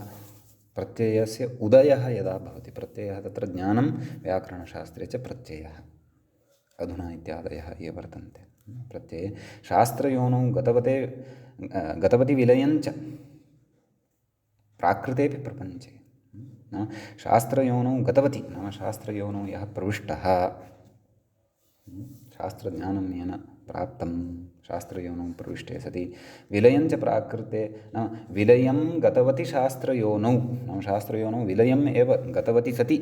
प्रत्ययस्य उदयः यदा भवति, प्रत्ययः तत्र ज्ञानं व्याकरणशास्त्रे च प्रत्ययः, अधुना इत्यादयः ये वर्तन्ते प्रत्यये, शास्त्रयोनौ गतवति विलयञ्च प्राकृतेऽपि प्रपञ्चे, नाम शास्त्रयोनौ गतवती, नाम शास्त्रयोनौ यः प्रविष्टः, शास्त्रज्ञानं येन प्राप्तं शास्त्रयोनौ प्रविष्टे सति, विलयञ्च प्राकृते, नाम विलयं गतवती शास्त्रयोनौ, नाम शास्त्रयोनौ विलयम् एव गतवती सति,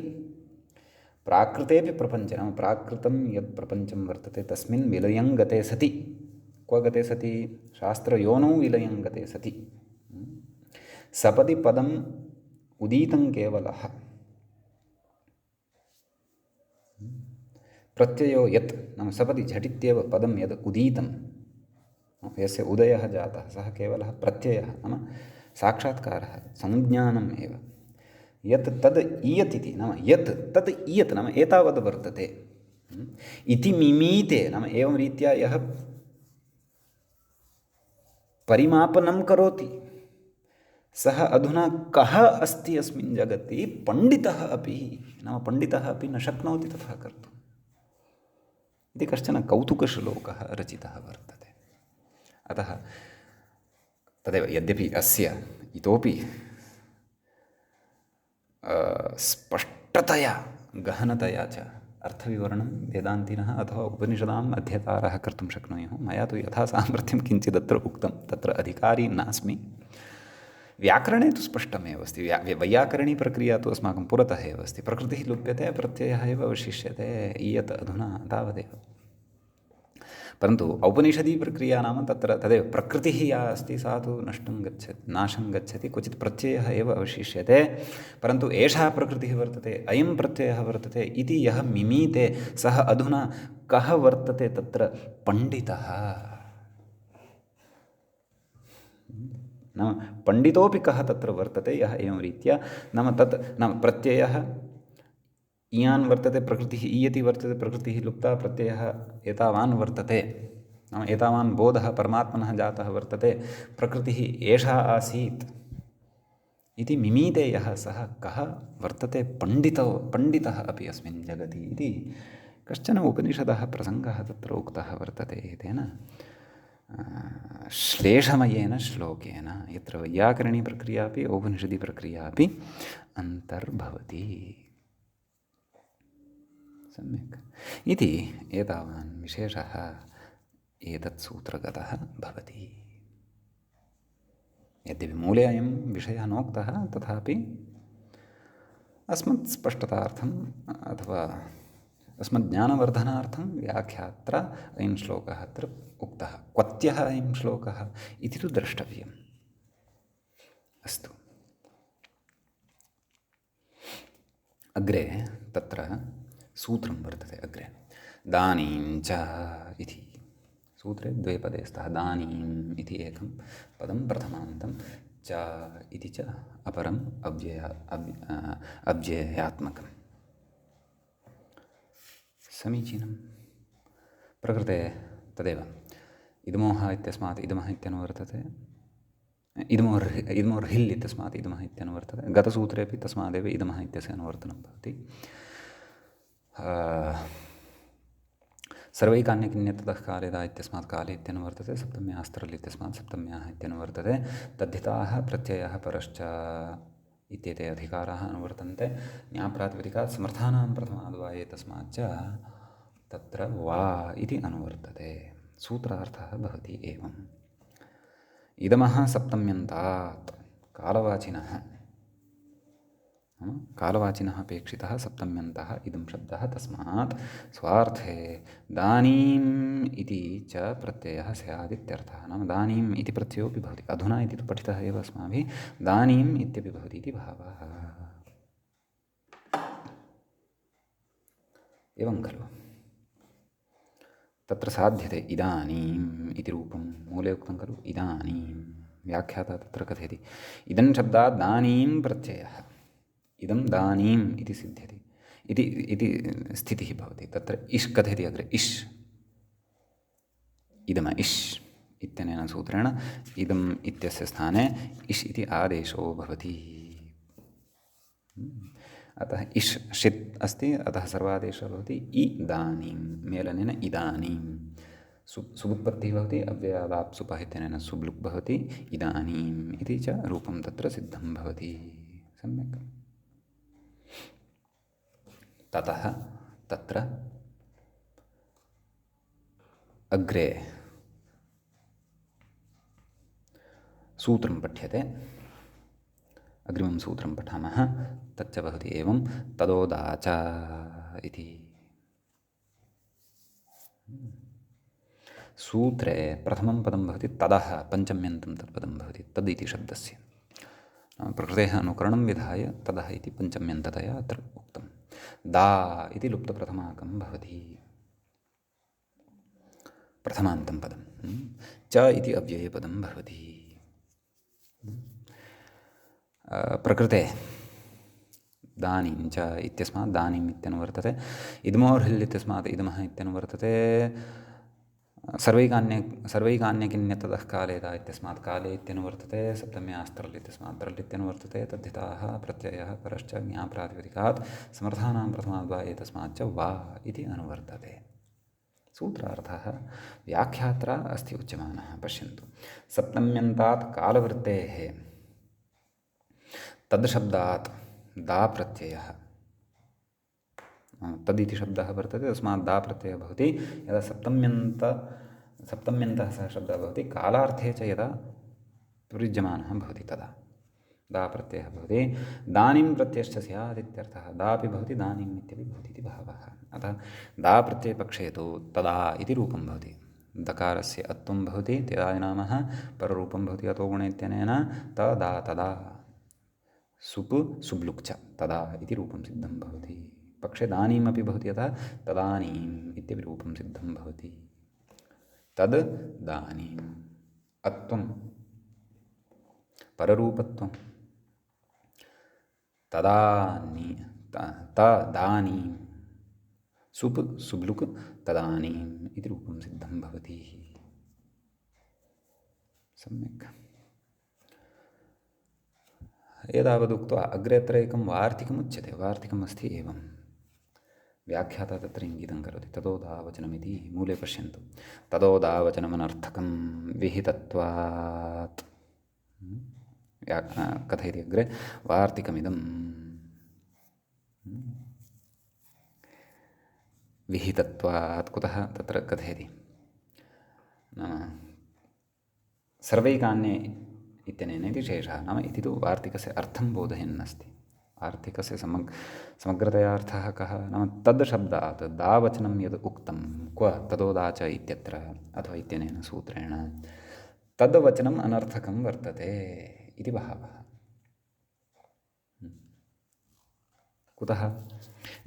प्राकृतेऽपि प्रपञ्चे, नाम प्राकृतं यत् प्रपञ्चं वर्तते तस्मिन् विलयं गते सति, क्व गते सति, शास्त्रयोनौ विलयं गते सति, सपदि पदम् उदीतं केवलः, प्रत्ययो यत्, नाम सपदि झटित्येव पदं यद् उदीतं, यस्य उदयः जातः सः केवलः प्रत्ययः, नाम साक्षात्कारः, संज्ञानम् एव। यत् तद् इयत् इति, नाम यत् तद् इयत्, नाम एतावद् वर्तते इति मिमीते, नाम एवं रीत्या यः परिमापनं करोति सः अधुना कः अस्ति अस्मिन् जगति, पण्डितः अपि, नाम पण्डितः अपि न शक्नोति तथा कर्तुम् इति कश्चन कौतुकश्लोकः रचितः वर्तते। अतः तदेव, यद्यपि अस्य इतोपि स्पष्टतया गहनतया च अर्थविवरणं वेदान्तिनः अथवा उपनिषदाम् अध्येतारः कर्तुं शक्नुयुः। मया तु यथा सामर्थ्यं किञ्चिदत्र उक्तं, तत्र अधिकारी नास्मि। व्याकरणे तु स्पष्टमेव अस्ति, वैयाकरणी प्रक्रिया तु अस्माकं पुरतः एव अस्ति, प्रकृतिः लुप्यते, प्रत्ययः एव अवशिष्यते, इयत् अधुना तावदेव। परन्तु औपनिषदी प्रक्रिया नाम तत्र तदेव, प्रकृतिः या अस्ति सा तु नाशं गच्छति, क्वचित् प्रत्ययः एव अवशिष्यते, परन्तु एषा प्रकृतिः वर्तते, अयं प्रत्ययः वर्तते इति यः मिमीते सः अधुना कः वर्तते, तत्र पण्डितः, नाम पण्डितोऽपि कः तत्र वर्तते, यः एवं रीत्या, नाम तत्, नाम प्रत्ययः इयान् वर्तते, प्रकृतिः इयति वर्तते, प्रकृतिः लुप्ता, प्रत्ययः एतावान् वर्तते, नाम एतावान् बोधः परमात्मनः जातः वर्तते, प्रकृतिः एषा आसीत् इति मिमीते यः सः कः वर्तते, पण्डितः अपि अस्मिन् जगति इति कश्चन उपनिषदः प्रसङ्गः तत्र उक्तः वर्तते। तेन श्लेषमयेन श्लोकेन, यत्र वैयाकरणी प्रक्रिया अपि औपनिषदी प्रक्रिया अपि अन्तर्भवति। सम्यक् इति एतावान् विशेषः एतत् सूत्रगतः भवति। यद्यपि मूले अयं विषयः नोक्तः, तथापि अस्मत् स्पष्टतार्थम् अथवा अस्मज्ञानवर्धनार्थं व्याख्यात्रा अयं श्लोकः अत्र उक्तः। क्वत्यः अयं श्लोकः इति तु द्रष्टव्यम्। अस्तु, अग्रे तत्र सूत्रं वर्तते। अग्रे दानीं च इति सूत्रे द्वे पदे स्तः। दानीम् इति एकं पदं प्रथमान्तं, च इति च अपरम् अव्ययात्मकम्। समीचीनं। प्रकृते तदेव इदमोह इत्यस्मात् इदमः इत्यनुवर्तते इदमोर्हिल् इत्यस्मात् इदमः इत्यनुवर्तते गतसूत्रेपि तस्मादेव इदमः इत्यस्य अनुवर्तनं भवति सर्वैकान्यकिन्यततः कालेदा इत्यस्मात् काले इत्यनुवर्तते सप्तम्यास्त्रल् इत्यस्मात् सप्तम्याः इत्यनुवर्तते तद्धिताः प्रत्ययः परश्च इत्येते अधिकाराः अनुवर्तन्ते न्याप्रातिपदिकात् समर्थानां प्रथमाद्वा एतस्माच्च तत्र वा इति अनुवर्तते सूत्रार्थः भवति एवम् इदमः सप्तम्यन्तात् कालवाचिनः कालवाचिनः अपेक्षितः सप्तम्यन्तः इदं शब्दः तस्मात् स्वार्थे दानीम् इति च प्रत्ययः स्यादित्यर्थः नाम दानीम् इति प्रत्ययोऽपि भवति अधुना इति तु पठितः एव अस्माभिः दानीम् इत्यपि भवति इति भावः एवं खलु तत्र साध्यते इदानीम् इति रूपं मूले उक्तं खलु इदानीं व्याख्याता तत्र कथयति इदं शब्दात् दानीं प्रत्ययः इदं दानीम् इति सिद्ध्यति इति स्थितिः भवति तत्र इष् कथयति अग्रे इष् इदम इष् इत्यनेन सूत्रेण इदम् इत्यस्य स्थाने इष् इति आदेशो भवति अतः इष् षित् अस्ति अतः सर्वादेशः भवति इदानीं मेलनेन इदानीं सुबुत्पत्तिः भवति अव्ययादाप्सुपः इत्यनेन सुब्लुक् भवति इदानीम् इति च रूपं तत्र सिद्धं भवति सम्यक् ततः तत्र अग्रे सूत्रं पठ्यते अग्रिमं सूत्रं पठामः तच्च भवति एवं तदोदाच इति सूत्रे प्रथमं पदं भवति तदः पञ्चम्यन्तं तत्पदं भवति तद् इति शब्दस्य प्रकृतेः अनुकरणं विधाय तदः इति पञ्चम्यन्ततया अत्र उक्तं दा इति लुप्तप्रथमाकं भवति प्रथमान्तं पदं च इति अव्ययपदं भवति प्रकृते दानीं च इत्यस्मात् दानीम् इत्यनुवर्तते इदमोर्हिल् इत्यस्मात् इदमः इत्यनुवर्तते सर्वैकान्यकिन्यततः कालेदा इत्यस्मात् काले इत्यनुवर्तते सप्तम्यास्त्रल् इत्यस्मात् त्रल् इत्यनुवर्तते तद्धिताः प्रत्ययः परश्च ज्ञाप्रातिपदिकात् समर्थानां प्रथमाद्वा एतस्माच्च वा इति अनुवर्तते सूत्रार्थः व्याख्यात्रा अस्ति उच्यमानः पश्यन्तु सप्तम्यन्तात् कालवृत्तेः तद्शब्दात् दा प्रत्ययः तदिति शब्दः वर्तते तस्मात् दा प्रत्ययः भवति यदा सप्तम्यन्तः सः शब्दः भवति कालार्थे च यदा प्रयुज्यमानः भवति तदा दा प्रत्ययः भवति दानीं प्रत्ययश्च स्यात् इत्यर्थः दापि भवति दानीम् इत्यपि भवति इति भावः अतः दा प्रत्ययपक्षे तु तदा इति रूपं भवति दकारस्य अत्वं भवति तदादिनामः पररूपं भवति अतो गुणे इत्यनेन तदा तदा सुप् सुब्लुक् च तदा इति रूपं सिद्धं भवति पक्षे दानीमपि भवति यतः तदानीम् इत्यपि रूपं सिद्धं भवति तद् दानीम् अत्वं पररूपत्वं तदानीं सुप् सुब्लुक् तदानीम् इति रूपं सिद्धं भवति सम्यक् एतावदुक्त्वा अग्रे अत्र एकं वार्तिकमुच्यते वार्तिकम् अस्ति एवं व्याख्याता तत्र इङ्गितं करोति तदोदावचनमिति मूले पश्यन्तु तदोदावचनमनर्थकं विहितत्वात् कथयति अग्रे वार्तिकमिदं विहितत्वात् कुतः तत्र कथयति नाम सर्वैकान्ये इत्यनेन इति शेषः नाम इति तु वार्तिकस्य अर्थं बोधयन्नस्ति वार्तिकस्य समग्रतया अर्थः कः नाम तद् शब्दात् दावचनं यद् उक्तं क्व तदोदाच इत्यत्र अथवा इत्यनेन सूत्रेण तद् वचनम् अनर्थकं वर्तते इति भावः कुतः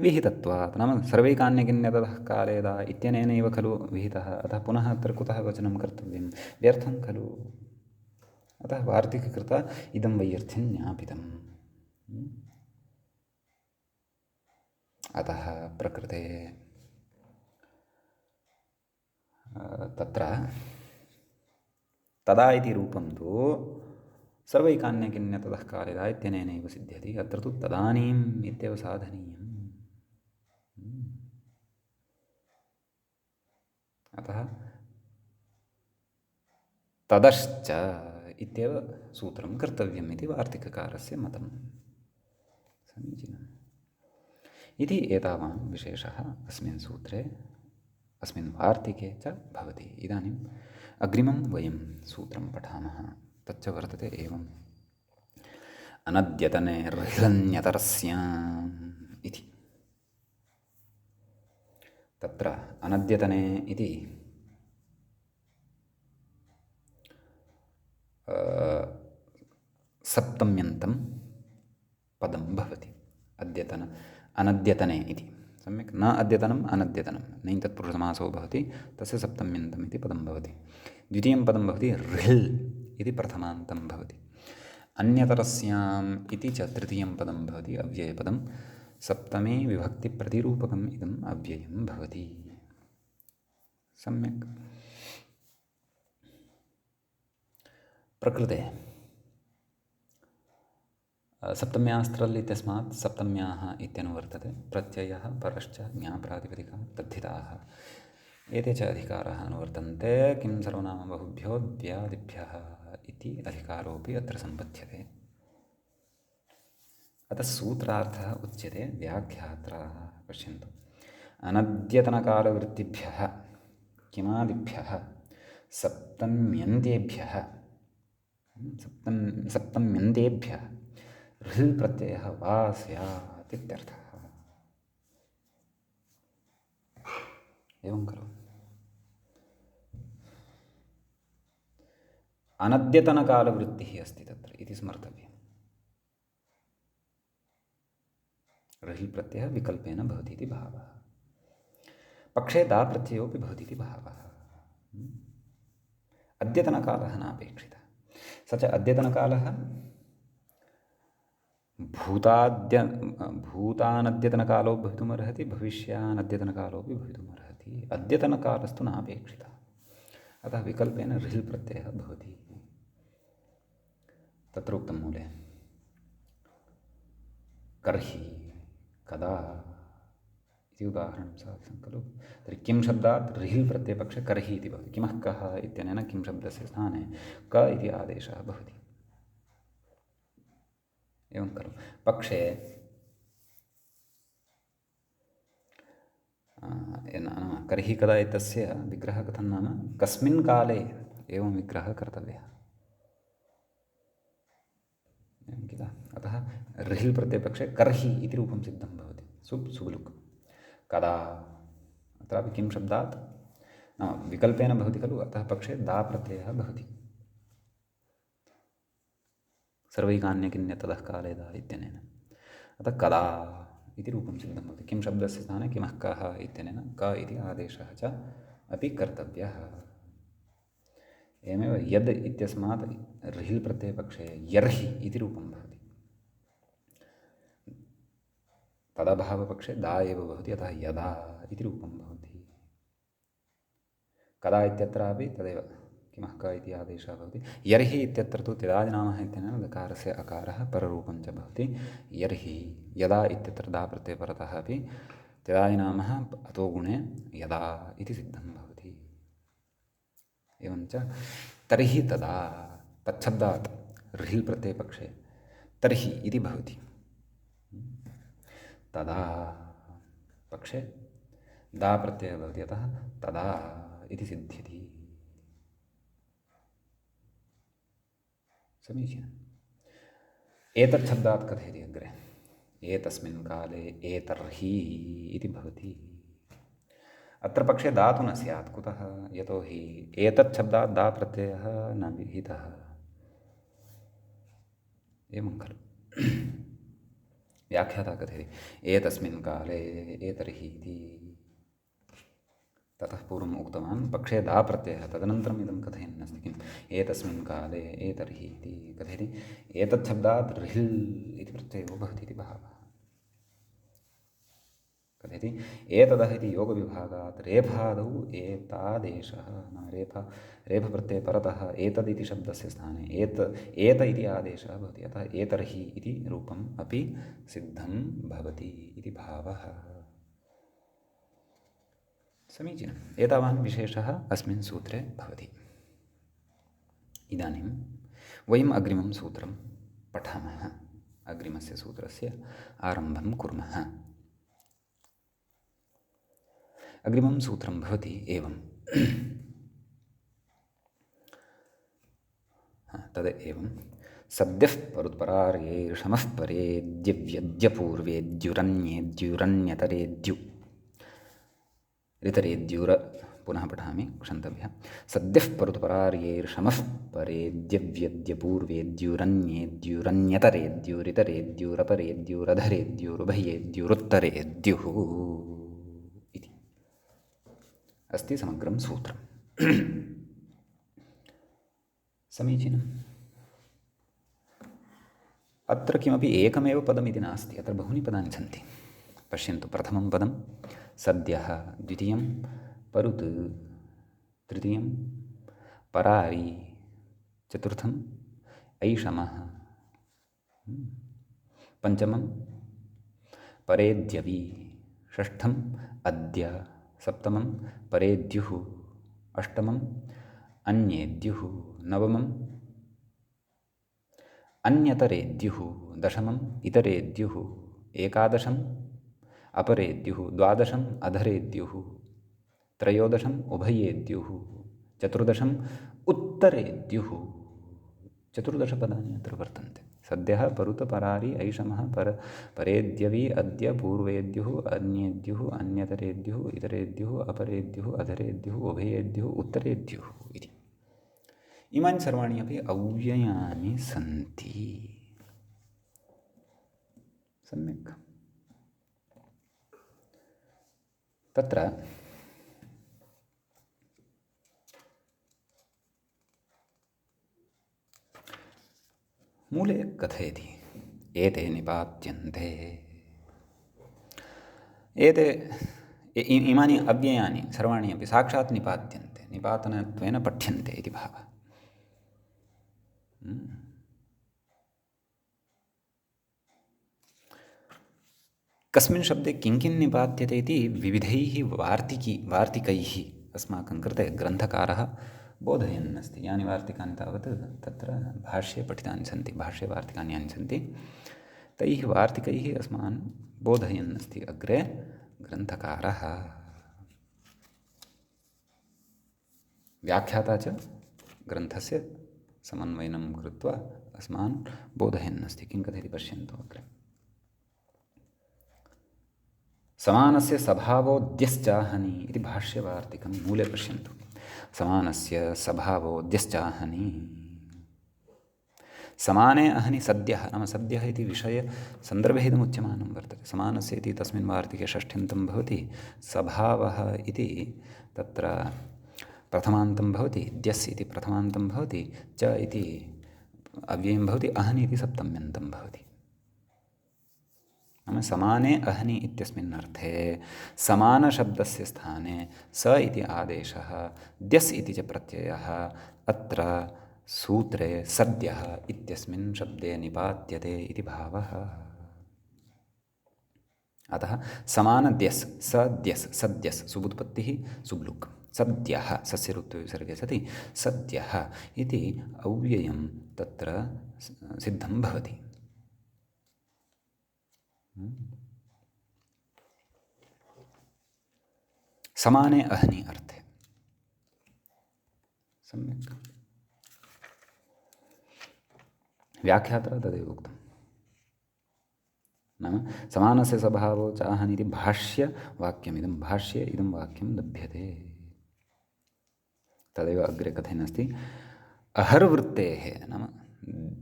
विहितत्वात् नाम सर्वैकान्यकिन्यततः कालेदा इत्यनेनैव खलु विहितः अतः पुनः अत्र कुतः वचनं कर्तव्यं व्यर्थं खलु अतः वार्तिककृता इदं वैयर्थ्यं ज्ञापितम् अतः प्रकृते तत्र तदा इति रूपं तु सर्वैकान्यकिन्यततः कालेदा इत्यनेनैव सिद्ध्यति। अत्र तु तदानीम् इत्येव साधनीयम्। अतः तदश्च इत्येव सूत्रं कर्तव्यम् इति वार्तिककारस्य मतं। समीचीनम्। इति एतावान् विशेषः अस्मिन् सूत्रे अस्मिन् वार्तिके च भवति। इदानीम् अग्रिमं वयं सूत्रं पठामः। तच्च वर्तते एवम् अनद्यतनेर्हिरण्यतरस्याम् इति। तत्र अनद्यतने इति सप्तम्यन्तं पदं भवति। अनद्यतने इति सम्यक् न अद्यतनम् अनद्यतनं नै तत्पुरुषसमासो भवति, तस्य सप्तम्यन्तम् इति पदं भवति। द्वितीयं पदं भवति ऋल् इति प्रथमान्तं भवति। अन्यतरस्याम् इति च तृतीयं पदं भवति, अव्ययपदं। सप्तमे विभक्तिप्रतिरूपकम् इदम् अव्ययं भवति। सम्यक्। प्रकृते सप्तम्यास्त्रल् इत्यस्मात् सप्तम्याः इत्यनुवर्तते। प्रत्ययः परश्च ज्ञाप्रातिपदिकं तद्धिताः एते च अधिकाराः अनुवर्तन्ते। किं सर्वनामबहुभ्यो द्व्यादिभ्यः इति अधिकारोऽपि अत्र सम्पद्यते। अतः सूत्रार्थः उच्यते व्याख्यात्राः पश्यन्तु। अनद्यतनकालवृत्तिभ्यः किमादिभ्यः सप्तम्यन्तेभ्यः सप्तम्यन्तेभ्यः ऋल् प्रत्ययः वा स्यात् इत्यर्थः। एवं खलु। अनद्यतनकालवृत्तिः अस्ति तत्र इति स्मर्तव्यम्। ऋल् प्रत्ययः विकल्पेन भवति इति भावः। पक्षे दा प्रत्ययोऽपि भवति इति भावः। अद्यतनकालः नापेक्षितः। स च अद्यतनकालः भूतानद्यतनकालो भवितुमर्हति, भविष्यानद्यतनकालोऽपि भवितुमर्हति। अद्यतनकालस्तु नापेक्षितः। अतः विकल्पेन ऋल् प्रत्ययः भवति। तत्र उक्तं मूले कर्हि कदा इति उदाहरणं साधितं खलु। तर्हि किं शब्दात् ऋल् प्रत्ययपक्षे कर्हि इति भवति। किमः कः इत्यनेन किं शब्दस्य स्थाने क इति आदेशः भवति। एवं खलु। पक्षे कर्हि कदा इत्यस्य विग्रहः कथं नाम कस्मिन् काले एवं विग्रहः कर्तव्यः। एवं किल। अतः ऋल् प्रत्ययपक्षे कर्हि इति रूपं सिद्धं भवति। सुबुलुक् कदा अत्रापि किं शब्दात् नाम विकल्पेन भवति खलु। अतः पक्षे दा प्रत्ययः भवति। सर्वैकान्यकिन्यततः काले दा इत्यनेन। अतः कदा इति रूपं सिद्धं भवति। किं शब्दस्य स्थाने किमः कः इत्यनेन क इति आदेशः च अपि कर्तव्यः। एवमेव यद् इत्यस्मात् ऋल् प्रत्ययपक्षे यर्हि इति रूपं भवति। तदभावपक्षे दा एव भवति। अतः यदा इति रूपं भवति। कदा इत्यत्रापि तदेव किमः क इति आदेशः भवति। यर्हि इत्यत्र तु त्यदादिनामः इत्यनेन दकारस्य अकारः पररूपं च भवति। यर्हि यदा इत्यत्र दा प्रत्यये परतः अपि त्यदादिनामः अतो गुणे यदा इति सिद्धं भवति। एवञ्च तर्हि तदा तच्छब्दात् ऋल् प्रत्ययपक्षे तर्हि इति भवति। तदा पक्षे दा प्रत्ययः भवति। अतः तदा इति सिद्ध्यति। समीचीनम्। एतत् शब्दात् कथयति अग्रे एतस्मिन् काले एतर्हि इति भवति। अत्र पक्षे दा तु न स्यात्। कुतः? यतोहि एतत् शब्दात् दा प्रत्ययः न विहितः। एवं खलु। व्याख्याता कथयति एतस्मिन् काले एतर्हि इति। ततः पूर्वम् उक्तवान् पक्षे दा प्रत्ययः, तदनन्तरम् इदं कथयन् अस्ति। किम् एतस्मिन् काले एतर्हि इति कथयति। एतत् शब्दात् ऋल् इति प्रत्ययो भवति इति भावः। इति एतदः इति योगविभागात् रेफादौ एतादेशः नाम रेफप्रत्यये परतः एतदिति शब्दस्य स्थाने एत इति आदेशः भवति। अतः एतर्हि इति रूपम् अपि सिद्धं भवति इति भावः। समीचीनम्। एतावान् विशेषः अस्मिन् सूत्रे भवति। इदानीं वयम् अग्रिमं सूत्रं पठामः। अग्रिमस्य सूत्रस्य आरम्भं कुर्मः। अग्रिमं सूत्रं भवति एवं तदेवं सद्यः परुत्परार्येषमः परेद्यव्यद्यपूर्वेद्युरन्येद्युरन्यतरेद्यु ऋतरेद्युर पुनः पठामि क्षन्तव्यः। सद्यः परुत्परार्येषमः परेद्यव्यद्यपूर्वेद्युरन्येद्युरन्यतरेद्युरपरेद्युरधरेद्युरुभयेद्युरुत्तरेद्युः इति अस्ति समग्रं सूत्रम्। समीचीनम्। अत्र किमपि एकमेव पदमिति नास्ति, अत्र बहूनि पदानि सन्ति। पश्यन्तु, प्रथमं पदं सद्यः, द्वितीयं परुत्, तृतीयं परारि, चतुर्थम् ऐषमः, पञ्चमं परेद्यवि, षष्ठम् अद्य, सप्तमं परेद्युः, अष्टमम् अन्येद्युः, नवमम् अन्यतरेद्युः, दशमम् इतरेद्युः, एकादशम् अपरेद्युः, द्वादशम् अधरेद्युः, त्रयोदशम् उभयेद्युः, चतुर्दशम् उत्तरेद्युः। चतुर्दशपदानि अत्र वर्तन्ते। सद्यः परुत परारि ऐषमः परेद्यवि अद्य पूर्वेद्युः अन्येद्युः अन्यतरेद्युः इतरेद्युः अपरेद्युः अधरेद्युः उभयेद्युः उत्तरेद्युः इति। इमानि सर्वाणि अपि अव्ययानि सन्ति। सम्यक्। तत्र मूले कथयति एते निपात्यन्ते। एते इमानि अव्ययानि सर्वाणि अपि साक्षात् निपात्यन्ते, निपातनत्वेन पठ्यन्ते इति भावः। कस्मिन् शब्दे किं किं निपात्यते इति विविधैः वार्तिकैः अस्माकं कृते ग्रन्थकारः बोधयन् अस्ति। यानि वार्तिकानि तावत् तत्र भाष्ये पठितानि सन्ति, भाष्ये वार्तिकानि यानि सन्ति तैः वार्तिकैः अस्मान् बोधयन् अस्ति अग्रे ग्रन्थकारः। व्याख्याता च ग्रन्थस्य समन्वयनं कृत्वा अस्मान् बोधयन् अस्ति। किं कथयति पश्यन्तु अग्रे। समानस्य सभावोऽद्यश्चाहनि इति भाष्यवार्तिकं मूले पश्यन्तु। समानस्य सभावोऽद्यश्चाहनि, समाने अहनि सद्यः नाम सद्यः इति विषयसन्दर्भेदमुच्यमानं वर्तते। समानस्य इति तस्मिन् वार्तिके षष्ठ्यन्तं भवति, सभावः इति तत्र प्रथमान्तं भवति, द्यस् इति प्रथमान्तं भवति, च इति अव्ययं भवति, अहनि इति सप्तम्यन्तं भवति। नाम समाने अहनि इत्यस्मिन् अर्थे समानशब्दस्य स्थाने स इति आदेशः, द्यस् इति च प्रत्ययः अत्र सूत्रे सद्यः इत्यस्मिन् शब्दे निपात्यते इति भावः। अतः समानद्यस् सद्यस् सद्यस् सुबुत्पत्तिः सुब्लुक्, सद्यः सस्य ऋत्विसर्गे सति सद्यः इति अव्ययं तत्र सिद्धं भवति। समाने अहनि अर्थे। सम्यक्। व्याख्याता तदेव उक्तं। नाम समानस्य स्वभावो चाहनि इति भाष्यवाक्यमिदं, भाष्ये इदं वाक्यं लभ्यते। तदेव अग्रे कथयन्नस्ति। अहर्वृत्तेः नाम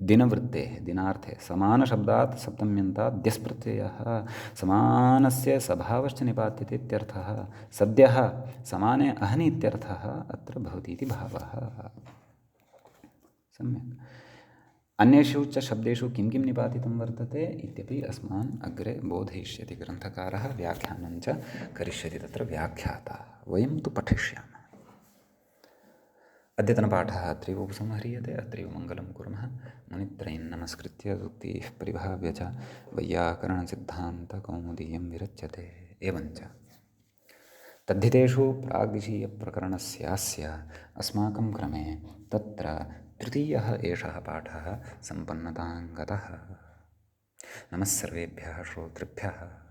दिनवृत्तेः दिनार्थे समानशब्दात् सप्तम्यन्तात् द्यस् प्रत्ययः समानस्य स्वभावश्च निपात्यते इत्यर्थः। सद्यः समाने अहनि इत्यर्थः अत्र भवति इति भावः। सम्यक्। अन्येषु च शब्देषु किं किं निपातितं वर्तते इत्यपि अस्मान् अग्रे बोधयिष्यति ग्रन्थकारः, व्याख्यानं च करिष्यति तत्र व्याख्याता। वयं तु पठिष्यामः। अद्यतनपाठः अत्रैव उपसंह्रियते। अत्रैव मङ्गलं कुर्मः। मुनित्रयं नमस्कृत्य सूक्तिः परिभाव्य च वैयाकरणसिद्धान्तकौमुदीयं विरच्यते। एवञ्च तद्धितेषु प्राग्विषीयप्रकरणस्यास्य अस्माकं क्रमे तत्र तृतीयः एषः पाठः सम्पन्नतां गतः। नमः सर्वेभ्यः श्रोतृभ्यः।